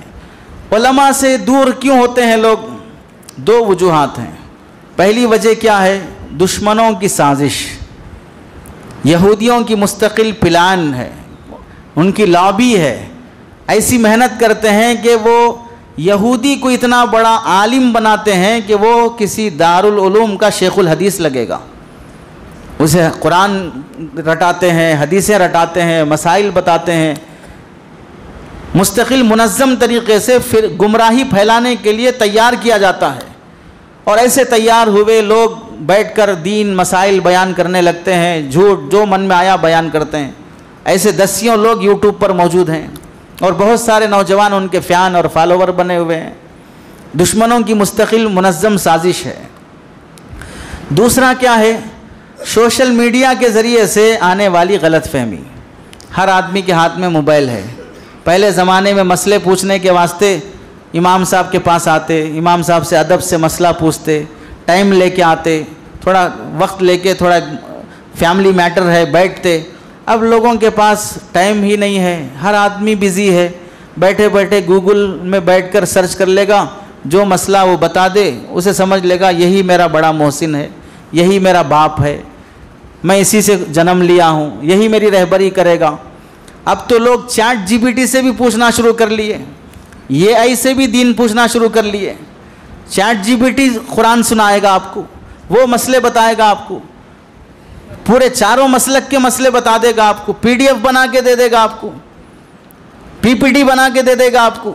علماء سے دور کیوں ہوتے ہیں لوگ؟ دو وجوہات ہیں۔ پہلی وجہ کیا ہے؟ دشمنوں کی سازش، یہودیوں کی مستقل پلان ہے، ان کی لابی ہے، ایسی محنت کرتے ہیں کہ وہ یہودی کو اتنا بڑا عالم بناتے ہیں کہ وہ کسی دارالعلوم کا شیخ الحدیث لگے گا، اسے قرآن رٹاتے ہیں، حدیثیں رٹاتے ہیں، مسائل بتاتے ہیں، مستقل منظم طریقے سے پھر گمراہی پھیلانے کے لیے تیار کیا جاتا ہے، اور ایسے تیار ہوئے لوگ بیٹھ کر دین مسائل بیان کرنے لگتے ہیں، جھوٹ جو من میں آیا بیان کرتے ہیں۔ ایسے دسیوں لوگ یوٹیوب پر موجود ہیں، اور بہت سارے نوجوان ان کے فین اور فالوور بنے ہوئے ہیں۔ دشمنوں کی مستقل منظم سازش ہے۔ دوسرا کیا ہے؟ سوشل میڈیا کے ذریعے سے آنے والی غلط فہمی۔ ہر آدمی کے ہاتھ میں موبائل ہے۔ پہلے زمانے میں مسئلے پوچھنے کے واسطے امام صاحب کے پاس آتے، امام صاحب سے ادب سے مسئلہ پوچھتے، ٹائم لے کے آتے، تھوڑا وقت لے کے، تھوڑا فیملی میٹر ہے، بیٹھتے۔ اب لوگوں کے پاس ٹائم ہی نہیں ہے، ہر آدمی بزی ہے، بیٹھے بیٹھے گوگل میں بیٹھ کر سرچ کر لے گا، جو مسئلہ وہ بتا دے اسے سمجھ لے گا یہی میرا بڑا محسن ہے، یہی میرا باپ ہے، میں اسی سے جنم لیا ہوں، یہی میری رہبری کرے گا۔ اب تو لوگ چیٹ جی پی ٹی سے بھی پوچھنا شروع کر لیے، یہ آئی سے بھی دین پوچھنا شروع کر لیے۔ چیٹ جی پی ٹی قرآن سنائے گا آپ کو، وہ مسئلے بتائے گا آپ کو، پورے چاروں مسلک کے مسئلے بتا دے گا آپ کو، پی ڈی ایف بنا کے دے دے گا آپ کو، پی پی ٹی بنا کے دے دے گا آپ کو۔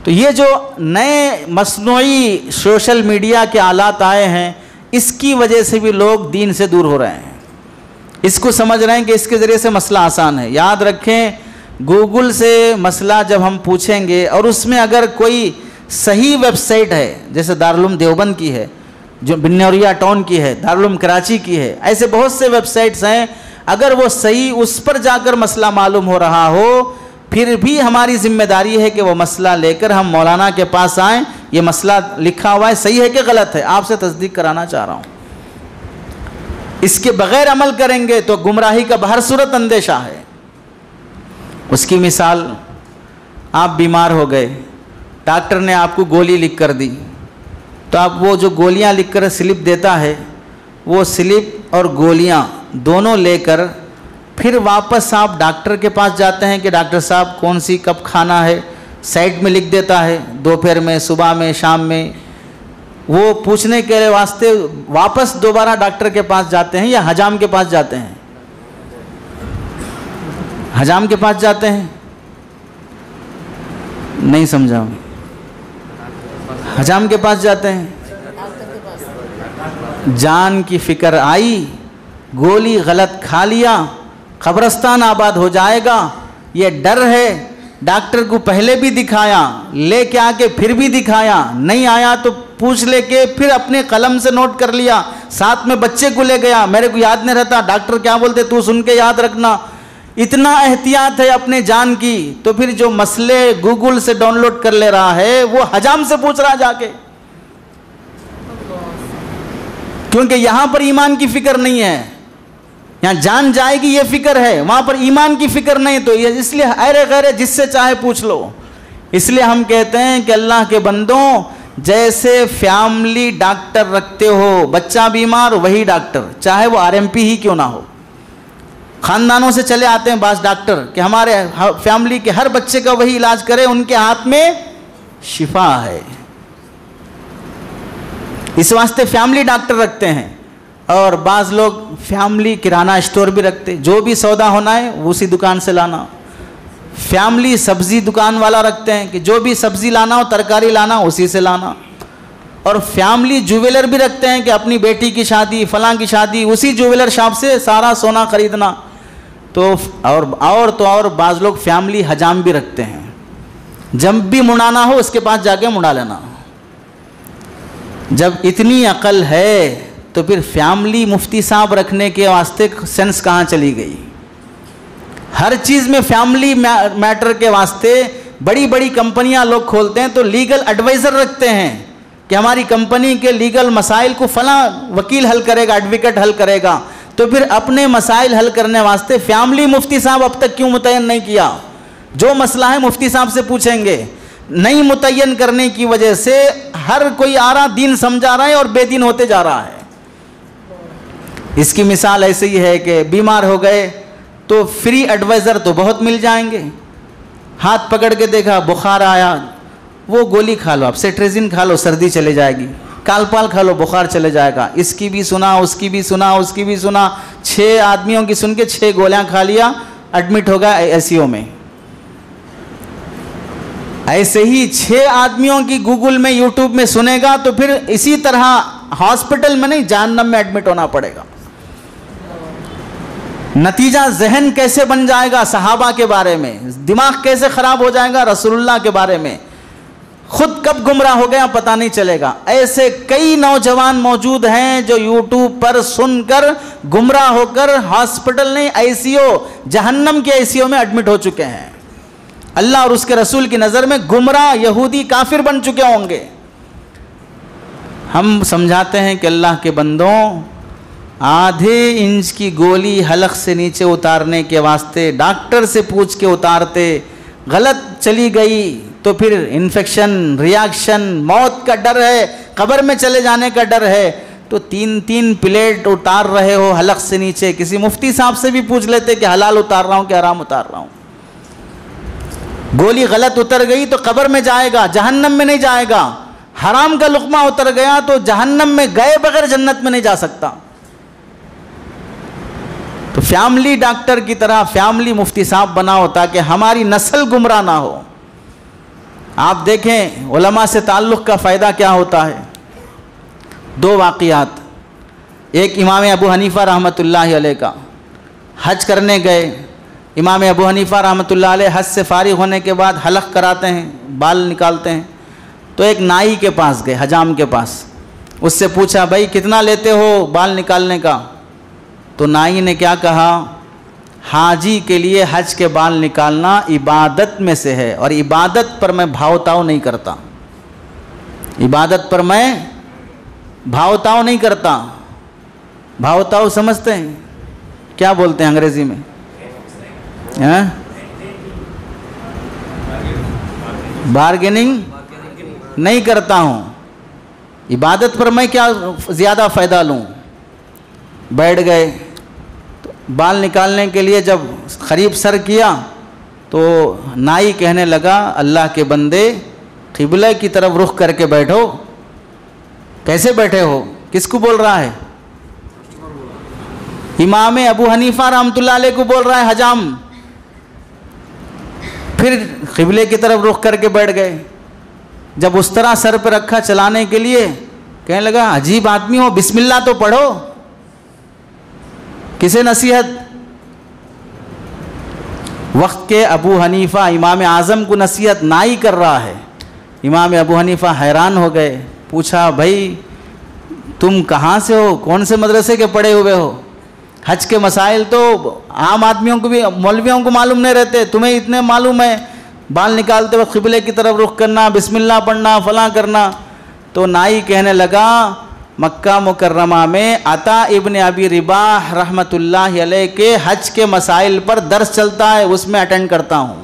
تو یہ جو نئے مصنوعی سوشل میڈیا کے آلات آئے ہیں، اس کی وجہ سے بھی لوگ دین سے دور ہو رہے ہیں۔ اس کو سمجھ رہے ہیں کہ اس کے ذریعے سے مسئلہ آسان ہے۔ یاد رکھیں، گوگل سے مسئلہ جب ہم پوچھیں گے اور اس میں اگر کوئی صحیح ویب سائٹ ہے، جیسے دارالعلوم دیوبند کی ہے، جو بنوریا ٹاؤن کی ہے، دارالعلوم کراچی کی ہے، ایسے بہت سے ویب سائٹس ہیں، اگر وہ صحیح اس پر جا کر مسئلہ معلوم ہو رہا ہو، پھر بھی ہماری ذمہ داری ہے کہ وہ مسئلہ لے کر ہم مولانا کے پاس آئیں، یہ مسئلہ لکھا ہوا ہے، صحیح ہے کہ غلط ہے، آپ سے تصدیق کرانا چاہ رہا ہوں۔ اس کے بغیر عمل کریں گے تو گمراہی کا بہر صورت اندیشہ ہے۔ اس کی مثال، آپ بیمار ہو گئے، ڈاکٹر نے آپ کو گولی لکھ کر دی، تو آپ وہ جو گولیاں لکھ کر سلپ دیتا ہے، وہ سلپ اور گولیاں دونوں لے کر پھر واپس آپ ڈاکٹر کے پاس جاتے ہیں کہ ڈاکٹر صاحب کون سی کب کھانا ہے، سائڈ میں لکھ دیتا ہے، دوپہر میں، صبح میں، شام میں۔ وہ پوچھنے کے واسطے واپس دوبارہ ڈاکٹر کے پاس جاتے ہیں یا حجام کے پاس جاتے ہیں؟ حجام کے پاس جاتے ہیں؟ نہیں سمجھا، حجام کے پاس جاتے ہیں۔ جان کی فکر آئی، گولی غلط کھا لیا، قبرستان آباد ہو جائے گا، یہ ڈر ہے۔ ڈاکٹر کو پہلے بھی دکھایا، لے کے آ کے پھر بھی دکھایا، نہیں آیا تو پوچھ لے کے پھر اپنے قلم سے نوٹ کر لیا، ساتھ میں بچے کو لے گیا، میرے کو یاد نہیں رہتا، ڈاکٹر کیا بولتے تو سن کے یاد رکھنا۔ اتنا احتیاط ہے اپنے جان کی، تو پھر جو مسئلے گوگل سے ڈاؤن لوڈ کر لے رہا ہے وہ حجام سے پوچھ رہا جا کے، کیونکہ یہاں پر ایمان کی فکر نہیں ہے، یہاں جان جائے گی یہ فکر ہے، وہاں پر ایمان کی فکر نہیں، تو یہ اس لیے ایرے غیرے جس سے چاہے پوچھ لو۔ اس لیے ہم کہتے ہیں کہ اللہ کے بندوں، جیسے فیملی ڈاکٹر رکھتے ہو، بچہ بیمار وہی ڈاکٹر، چاہے وہ RMP ہی کیوں نہ ہو۔ خاندانوں سے چلے آتے ہیں بعض ڈاکٹر کہ ہمارے فیملی کے ہر بچے کا وہی علاج کرے، ان کے ہاتھ میں شفا ہے، اس واسطے فیملی ڈاکٹر رکھتے ہیں۔ اور بعض لوگ فیملی کرانہ اسٹور بھی رکھتے، جو بھی سودا ہونا ہے وہ اسی دکان سے لانا۔ فیملی سبزی دکان والا رکھتے ہیں کہ جو بھی سبزی لانا ہو، ترکاری لانا اسی سے لانا۔ اور فیملی جویلر بھی رکھتے ہیں کہ اپنی بیٹی کی شادی، فلاں کی شادی، اسی جویلر شاپ سے سارا سونا خریدنا۔ تو اور بعض لوگ فیملی حجام بھی رکھتے ہیں، جب بھی مڑانا ہو اس کے پاس جا کے مڑا لینا۔ جب اتنی عقل ہے تو پھر فیملی مفتی صاحب رکھنے کے واسطے سینس کہاں چلی گئی؟ ہر چیز میں فیملی میٹر کے واسطے بڑی بڑی کمپنیاں لوگ کھولتے ہیں تو لیگل ایڈوائزر رکھتے ہیں کہ ہماری کمپنی کے لیگل مسائل کو فلاں وکیل حل کرے گا، ایڈوکیٹ حل کرے گا۔ تو پھر اپنے مسائل حل کرنے واسطے فیملی مفتی صاحب اب تک کیوں متعین نہیں کیا؟ جو مسئلہ ہے مفتی صاحب سے پوچھیں گے، نہیں متعین کرنے کی وجہ سے ہر کوئی آ رہا دین سمجھا رہا ہے اور بے دین ہوتے جا رہا ہے۔ اس کی مثال ایسے ہی ہے کہ بیمار ہو گئے تو فری ایڈوائزر تو بہت مل جائیں گے، ہاتھ پکڑ کے دیکھا بخار آیا، وہ گولی کھا لو، آپ سیٹریزن کھا لو سردی چلے جائے گی، کالپال کھا لو بخار چلے جائے گا، اس کی بھی سنا اس کی بھی سنا اس کی بھی سنا، 6 آدمیوں کی سن کے 6 گولیاں کھا لیا، ایڈمٹ ہو گیا ICU میں۔ ایسے ہی 6 آدمیوں کی گوگل میں یوٹیوب میں سنے گا تو پھر اسی طرح ہاسپٹل میں نہیں جہنم میں ایڈمٹ ہونا پڑے گا۔ نتیجہ ذہن کیسے بن جائے گا صحابہ کے بارے میں، دماغ کیسے خراب ہو جائے گا رسول اللہ کے بارے میں، خود کب گمراہ ہو گیا پتہ نہیں چلے گا۔ ایسے کئی نوجوان موجود ہیں جو یوٹیوب پر سن کر گمراہ ہو کر ہاسپٹل نہیں ICU جہنم کے ICU میں ایڈمٹ ہو چکے ہیں۔ اللہ اور اس کے رسول کی نظر میں گمراہ یہودی کافر بن چکے ہوں گے۔ ہم سمجھاتے ہیں کہ اللہ کے بندوں، آدھے انچ کی گولی حلق سے نیچے اتارنے کے واسطے ڈاکٹر سے پوچھ کے اتارتے، غلط چلی گئی تو پھر انفیکشن، ریاکشن، موت کا ڈر ہے، قبر میں چلے جانے کا ڈر ہے، تو 3 پلیٹ اتار رہے ہو حلق سے نیچے۔ کسی مفتی صاحب سے بھی پوچھ لیتے کہ حلال اتار رہا ہوں کہ حرام اتار رہا ہوں۔ گولی غلط اتر گئی تو قبر میں جائے گا، جہنم میں نہیں جائے گا۔ حرام کا لقمہ اتر گیا تو جہنم میں گئے بغیر جنت میں نہیں جا سکتا۔ تو فیملی ڈاکٹر کی طرح فیملی مفتی صاحب بناؤ تاکہ ہماری نسل گمراہ نہ ہو۔ آپ دیکھیں علماء سے تعلق کا فائدہ کیا ہوتا ہے۔ 2 واقعات، ایک امام ابو حنیفہ رحمۃ اللہ علیہ کا، حج کرنے گئے۔ امام ابو حنیفہ رحمۃ اللہ علیہ حج سے فارغ ہونے کے بعد حلق کراتے ہیں، بال نکالتے ہیں، تو ایک نائی کے پاس گئے، حجام کے پاس، اس سے پوچھا بھائی کتنا لیتے ہو بال نکالنے کا؟ تو نائی نے کیا کہا، حاجی کے لیے حج کے بال نکالنا عبادت میں سے ہے، اور عبادت پر میں بھاؤ تاؤ نہیں کرتا، عبادت پر میں بھاؤ تاؤ نہیں کرتا۔ بھاؤ تاؤ سمجھتے ہیں کیا بولتے ہیں انگریزی میں؟ بارگیننگ نہیں کرتا ہوں، عبادت پر میں کیا زیادہ فائدہ لوں۔ بیٹھ گئے، تو بال نکالنے کے لیے جب قریب سر کیا تو نائی کہنے لگا اللہ کے بندے قبلہ کی طرف رخ کر کے بیٹھو۔ کیسے بیٹھے ہو؟ کس کو بول رہا ہے؟ امام ابو حنیفہ رحمۃ اللہ علیہ کو بول رہا ہے حجام۔ پھر قبلے کی طرف رخ کر کے بیٹھ گئے۔ جب اس طرح سر پہ رکھا چلانے کے لیے، کہنے لگا عجیب آدمی ہو، بسم اللہ تو پڑھو۔ کسے نصیحت؟ وقت کے ابو حنیفہ امام اعظم کو نصیحت نائی کر رہا ہے۔ امام ابو حنیفہ حیران ہو گئے، پوچھا بھائی تم کہاں سے ہو، کون سے مدرسے کے پڑھے ہوئے ہو؟ حج کے مسائل تو عام آدمیوں کو بھی، مولویوں کو معلوم نہیں رہتے، تمہیں اتنے معلوم ہے، بال نکالتے وقت قبلے کی طرف رخ کرنا، بسم اللہ پڑھنا، فلاں کرنا۔ تو نائی کہنے لگا مکہ مکرمہ میں عطا ابن ابی رباح رحمۃ اللہ علیہ کے حج کے مسائل پر درس چلتا ہے، اس میں اٹینڈ کرتا ہوں۔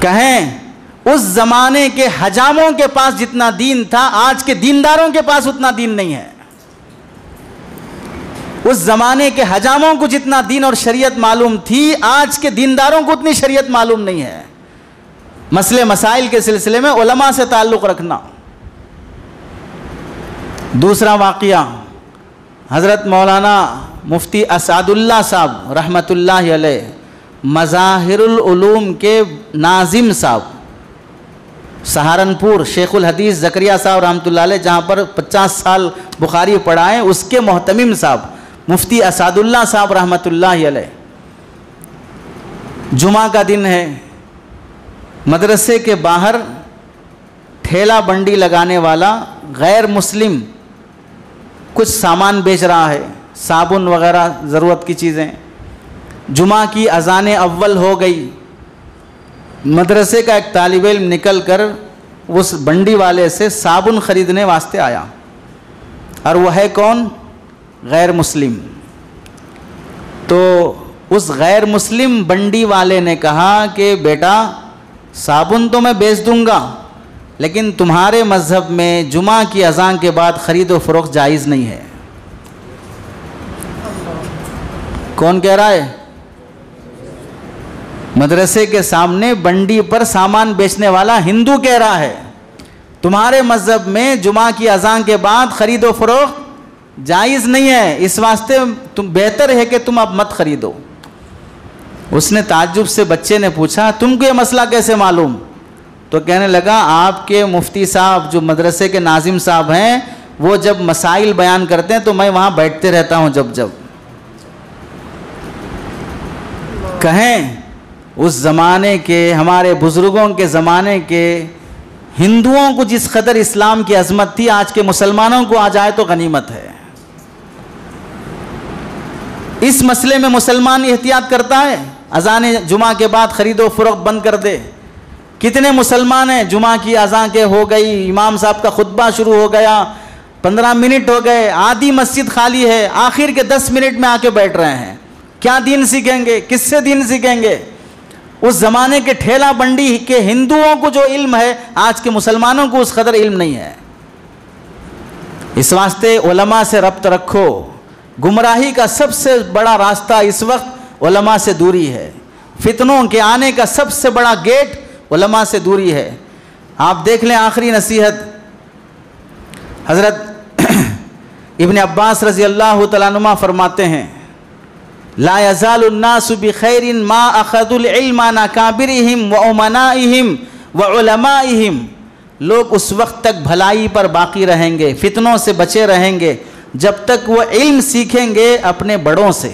کہیں اس زمانے کے حجاموں کے پاس جتنا دین تھا آج کے دینداروں کے پاس اتنا دین نہیں ہے۔ اس زمانے کے حجاموں کو جتنا دین اور شریعت معلوم تھی آج کے دینداروں کو اتنی شریعت معلوم نہیں ہے۔ مسئلے مسائل کے سلسلے میں علماء سے تعلق رکھنا۔ دوسرا واقعہ، حضرت مولانا مفتی اسعد اللہ صاحب رحمۃ اللہ علیہ، مظاہر العلوم کے ناظم صاحب، سہارنپور، شیخ الحدیث زکریا صاحب رحمۃ اللہ علیہ جہاں پر 50 سال بخاری پڑھائے، اس کے محتمم صاحب مفتی اسعد اللہ صاحب رحمۃ اللہ علیہ، جمعہ کا دن ہے، مدرسے کے باہر ٹھیلا بنڈی لگانے والا غیر مسلم کچھ سامان بیچ رہا ہے، صابن وغیرہ ضرورت کی چیزیں۔ جمعہ کی اذان اول ہو گئی، مدرسے کا ایک طالب علم نکل کر اس بنڈی والے سے صابن خریدنے واسطے آیا، اور وہ ہے کون؟ غیر مسلم۔ تو اس غیر مسلم بنڈی والے نے کہا کہ بیٹا صابن تو میں بیچ دوں گا، لیکن تمہارے مذہب میں جمعہ کی اذان کے بعد خرید و فروخت جائز نہیں ہے۔ کون کہہ رہا ہے؟ مدرسے کے سامنے بنڈی پر سامان بیچنے والا ہندو کہہ رہا ہے تمہارے مذہب میں جمعہ کی اذان کے بعد خرید و فروخت جائز نہیں ہے، اس واسطے تم بہتر ہے کہ تم اب مت خریدو۔ اس نے تعجب سے بچے نے پوچھا تم کو یہ مسئلہ کیسے معلوم؟ تو کہنے لگا آپ کے مفتی صاحب جو مدرسے کے ناظم صاحب ہیں وہ جب مسائل بیان کرتے ہیں تو میں وہاں بیٹھتے رہتا ہوں جب کہیں اس زمانے کے ہمارے بزرگوں کے زمانے کے ہندوؤں کو جس قدر اسلام کی عظمت تھی آج کے مسلمانوں کو آ جائے تو غنیمت ہے۔ اس مسئلے میں مسلمان احتیاط کرتا ہے، اذان جمعہ کے بعد خرید و فروخت بند کر دے۔ کتنے مسلمان ہیں جمعہ کی اذان کے ہو گئی، امام صاحب کا خطبہ شروع ہو گیا، 15 منٹ ہو گئے، آدھی مسجد خالی ہے، آخر کے 10 منٹ میں آ کے بیٹھ رہے ہیں۔ کیا دین سیکھیں گے؟ کس سے دین سیکھیں گے؟ اس زمانے کے ٹھیلا بنڈی کے ہندوؤں کو جو علم ہے آج کے مسلمانوں کو اس قدر علم نہیں ہے۔ اس واسطے علماء سے ربط رکھو۔ گمراہی کا سب سے بڑا راستہ اس وقت علماء سے دوری ہے، فتنوں کے آنے کا سب سے بڑا گیٹ علماء سے دوری ہے۔ آپ دیکھ لیں آخری نصیحت حضرت ابن عباس رضی اللہ تعالیٰ عنہما فرماتے ہیں لا يزال الناس بخير ما اخذوا العلم عن اکابرهم وامنائهم وعلمائهم، لوگ اس وقت تک بھلائی پر باقی رہیں گے، فتنوں سے بچے رہیں گے جب تک وہ علم سیکھیں گے اپنے بڑوں سے،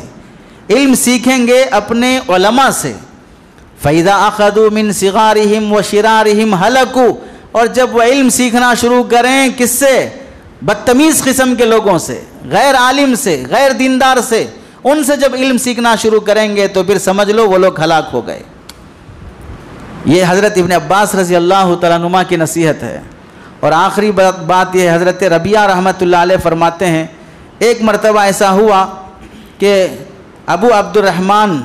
علم سیکھیں گے اپنے علماء سے۔ فَإِذَا أَخَذُوا مِن صِغَارِهِمْ وَشِرَارِهِمْ هَلَكُوا، اور جب وہ علم سیکھنا شروع کریں کس سے؟ بدتمیز قسم کے لوگوں سے، غیر عالم سے، غیر دیندار سے، ان سے جب علم سیکھنا شروع کریں گے تو پھر سمجھ لو وہ لوگ ہلاک ہو گئے۔ یہ حضرت ابن عباس رضی اللہ تعالیٰ عنہما کی نصیحت ہے۔ اور آخری بات یہ حضرت ربیعہ رحمۃ اللہ علیہ فرماتے ہیں ایک مرتبہ ایسا ہوا کہ ابو عبد الرحمن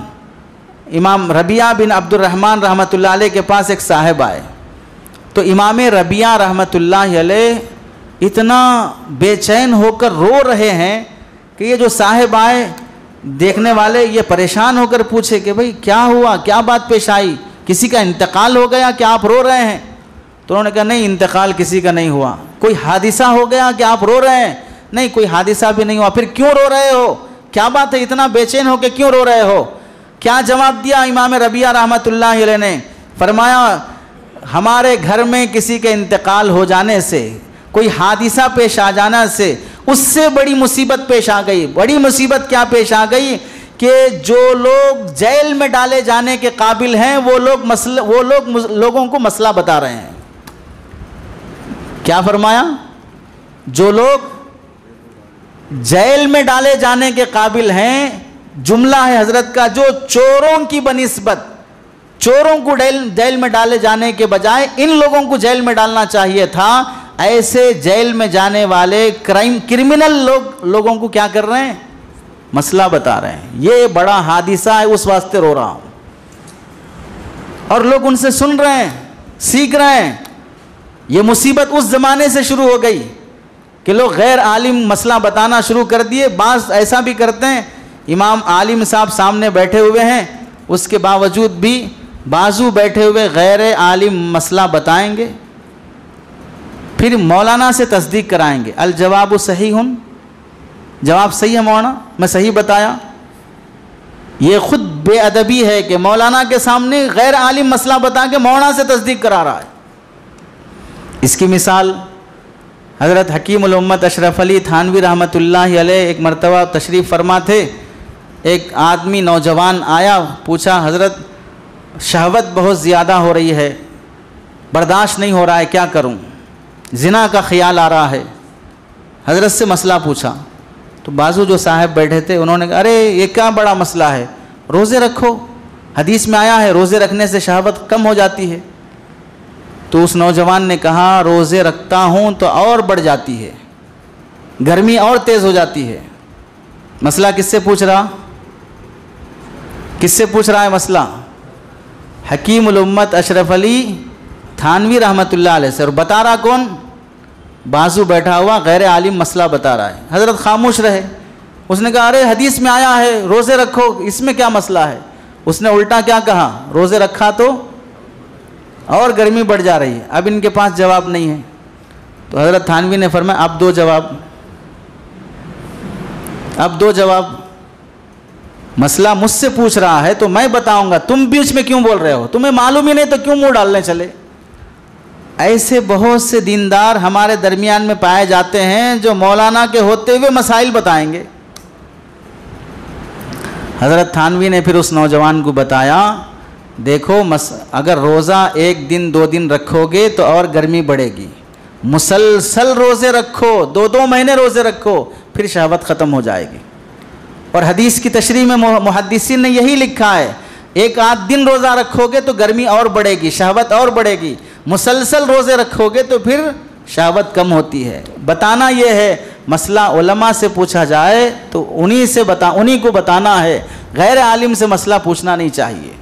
امام ربیعہ بن عبد الرحمن رحمۃ اللہ علیہ کے پاس ایک صاحب آئے، تو امام ربیعہ رحمۃ اللہ علیہ اتنا بے چین ہو کر رو رہے ہیں کہ یہ جو صاحب آئے دیکھنے والے یہ پریشان ہو کر پوچھے کہ بھئی کیا ہوا، کیا بات پیش آئی، کسی کا انتقال ہو گیا کہ آپ رو رہے ہیں؟ تو انہوں نے کہا نہیں، انتقال کسی کا نہیں ہوا۔ کوئی حادثہ ہو گیا کہ آپ رو رہے ہیں؟ نہیں، کوئی حادثہ بھی نہیں ہوا۔ پھر کیوں رو رہے ہو؟ کیا بات ہے، اتنا بے چین ہو کہ کیوں رو رہے ہو؟ کیا جواب دیا امام ربیعہ رحمۃ اللہ علیہ نے؟ فرمایا ہمارے گھر میں کسی کے انتقال ہو جانے سے، کوئی حادثہ پیش آ جانا سے اس سے بڑی مصیبت پیش آ گئی۔ بڑی مصیبت کیا پیش آ گئی کہ جو لوگ جیل میں ڈالے جانے کے قابل ہیں وہ لوگ لوگوں کو مسئلہ بتا رہے ہیں۔ کیا فرمایا؟ جو لوگ جیل میں ڈالے جانے کے قابل ہیں، جملہ ہے حضرت کا، جو چوروں کی بنسبت چوروں کو جیل میں ڈالے جانے کے بجائے ان لوگوں کو جیل میں ڈالنا چاہیے تھا، ایسے جیل میں جانے والے کرمنل لوگوں کو کیا کر رہے ہیں؟ مسئلہ بتا رہے ہیں۔ یہ بڑا حادثہ ہے، اس واسطے رو رہا ہوں۔ اور لوگ ان سے سن رہے ہیں، سیکھ رہے ہیں۔ یہ مصیبت اس زمانے سے شروع ہو گئی کہ لوگ غیر عالم مسئلہ بتانا شروع کر دیے۔ بعض ایسا بھی کرتے ہیں، امام عالم صاحب سامنے بیٹھے ہوئے ہیں، اس کے باوجود بھی بازو بیٹھے ہوئے غیر عالم مسئلہ بتائیں گے، پھر مولانا سے تصدیق کرائیں گے، الجواب صحیح، جواب صحیح ہے مولانا، میں صحیح بتایا۔ یہ خود بے ادبی ہے کہ مولانا کے سامنے غیر عالم مسئلہ بتا کے مولانا سے تصدیق کرا رہا ہے۔ اس کی مثال حضرت حکیم الامت اشرف علی تھانوی رحمۃ اللہ علیہ ایک مرتبہ تشریف فرما تھے۔ ایک آدمی نوجوان آیا، پوچھا حضرت شہوت بہت زیادہ ہو رہی ہے، برداشت نہیں ہو رہا ہے، کیا کروں؟ زنا کا خیال آ رہا ہے۔ حضرت سے مسئلہ پوچھا تو بازو جو صاحب بیٹھے تھے انہوں نے کہا ارے یہ کیا بڑا مسئلہ ہے، روزے رکھو، حدیث میں آیا ہے روزے رکھنے سے شہوت کم ہو جاتی ہے۔ تو اس نوجوان نے کہا روزے رکھتا ہوں تو اور بڑھ جاتی ہے، گرمی اور تیز ہو جاتی ہے۔ مسئلہ کس سے پوچھ رہا؟ کس سے پوچھ رہا ہے مسئلہ؟ حکیم الامت اشرف علی تھانوی رحمۃ اللہ علیہ سے. اور بتا رہا کون؟ بازو بیٹھا ہوا غیر عالم مسئلہ بتا رہا ہے. حضرت خاموش رہے. اس نے کہا ارے حدیث میں آیا ہے روزے رکھو، اس میں کیا مسئلہ ہے؟ اس نے الٹا کیا کہا؟ روزے رکھا تو اور گرمی بڑھ جا رہی ہے. اب ان کے پاس جواب نہیں ہے. تو حضرت تھانوی نے فرمایا اب دو جواب. مسئلہ مجھ سے پوچھ رہا ہے تو میں بتاؤں گا، تم بیچ میں کیوں بول رہے ہو؟ تمہیں معلوم ہی نہیں تو کیوں منہ ڈالنے چلے؟ ایسے بہت سے دیندار ہمارے درمیان میں پائے جاتے ہیں جو مولانا کے ہوتے ہوئے مسائل بتائیں گے. حضرت تھانوی نے پھر اس نوجوان کو بتایا دیکھو اگر روزہ 1 دن 2 دن رکھو گے تو اور گرمی بڑھے گی. مسلسل روزے رکھو، 2 مہینے روزے رکھو، پھر شہوت ختم ہو جائے گی. اور حدیث کی تشریح میں محدثین نے یہی لکھا ہے 1 دن روزہ رکھو گے تو گرمی اور بڑھے گی، شہوت اور بڑھے گی. مسلسل روزے رکھو گے تو پھر شہوت کم ہوتی ہے. بتانا یہ ہے مسئلہ علماء سے پوچھا جائے تو انہی کو بتانا ہے، غیر عالم سے مسئلہ پوچھنا نہیں چاہیے.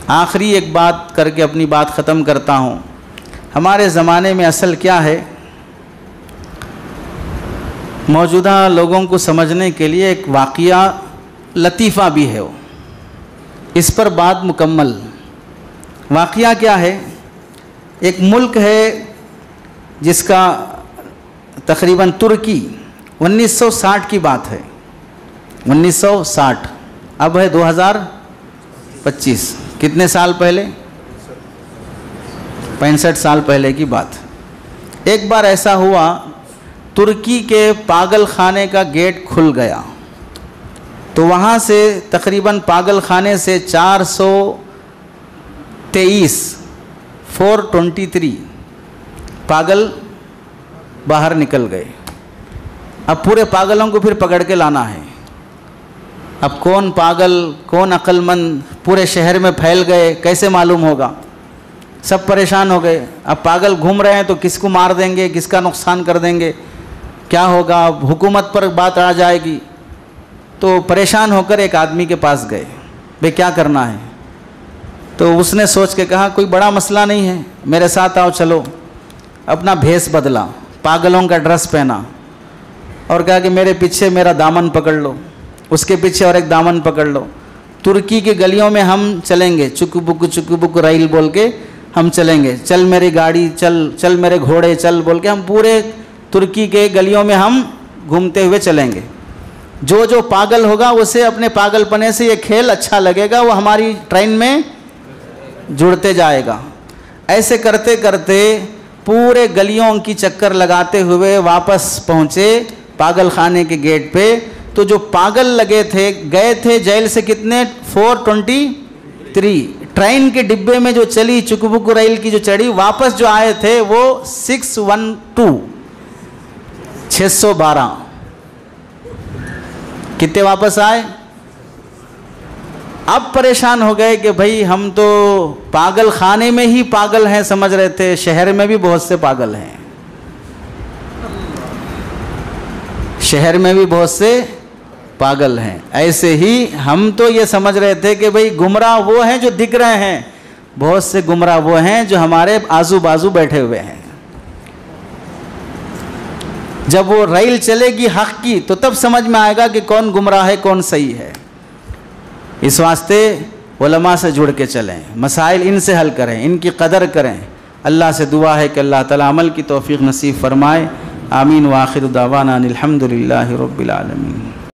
آخری ایک بات کر کے اپنی بات ختم کرتا ہوں. ہمارے زمانے میں اصل کیا ہے، موجودہ لوگوں کو سمجھنے کے لیے ایک واقعہ لطیفہ بھی ہے. اس پر بات مکمل. واقعہ کیا ہے؟ ایک ملک ہے جس کا تقریباً ترکی، 1960 کی بات ہے. 1960 اب ہے 2025. کتنے سال پہلے؟ 65 سال پہلے کی بات. ایک بار ایسا ہوا ترکی کے پاگل خانے کا گیٹ کھل گیا تو وہاں سے تقریباً پاگل خانے سے 423 پاگل باہر نکل گئے. اب پورے پاگلوں کو پھر پکڑ کے لانا ہے. اب کون پاگل کون عقل مند پورے شہر میں پھیل گئے، کیسے معلوم ہوگا؟ سب پریشان ہو گئے. اب پاگل گھوم رہے ہیں تو کس کو مار دیں گے، کس کا نقصان کر دیں گے، کیا ہوگا؟ حکومت پر بات آ جائے گی. تو پریشان ہو کر ایک آدمی کے پاس گئے، بھئی کیا کرنا ہے؟ تو اس نے سوچ کے کہا کوئی بڑا مسئلہ نہیں ہے، میرے ساتھ آؤ چلو. اپنا بھیس بدلا، پاگلوں کا ڈریس پہنا اور کہا کہ میرے پیچھے میرا دامن پکڑ لو. اس کے پیچھے اور ایک دامن پکڑ لو. ترکی کے گلیوں میں ہم چلیں گے، چک بک ریل بول کے ہم چلیں گے. چل میری گاڑی چل میرے گھوڑے چل بول کے ہم پورے ترکی کے گلیوں میں ہم گھومتے ہوئے چلیں گے. جو پاگل ہوگا اسے اپنے پاگل پنے سے یہ کھیل اچھا لگے گا، وہ ہماری ٹرین میں جڑتے جائے گا. ایسے کرتے کرتے پورے گلیوں کی چکر لگاتے ہوئے واپس پہنچے پاگل خانے کے گیٹ پہ. تو جو پاگل گئے تھے جیل سے کتنے؟ 423. ٹرین کے ڈبے میں جو چلی چکبک ریل کی جو چڑھی، واپس جو آئے تھے وہ 612. کتنے واپس آئے؟ اب پریشان ہو گئے کہ بھئی ہم تو پاگل خانے میں ہی پاگل ہیں سمجھ رہے تھے، شہر میں بھی بہت سے پاگل ہیں. شہر میں بھی بہت سے پاگل ہیں. ایسے ہی ہم تو یہ سمجھ رہے تھے کہ بھئی گمراہ وہ ہیں جو دکھ رہے ہیں، بہت سے گمراہ وہ ہیں جو ہمارے آزو بازو بیٹھے ہوئے ہیں. جب وہ ریل چلے گی حق کی تو تب سمجھ میں آئے گا کہ کون گمراہ ہے کون صحیح ہے. اس واسطے علماء سے جڑ کے چلیں، مسائل ان سے حل کریں، ان کی قدر کریں. اللہ سے دعا ہے کہ اللہ تعالیٰ عمل کی توفیق نصیب فرمائے. آمین. وآخر دعوانا الحمد للہ رب العالمین.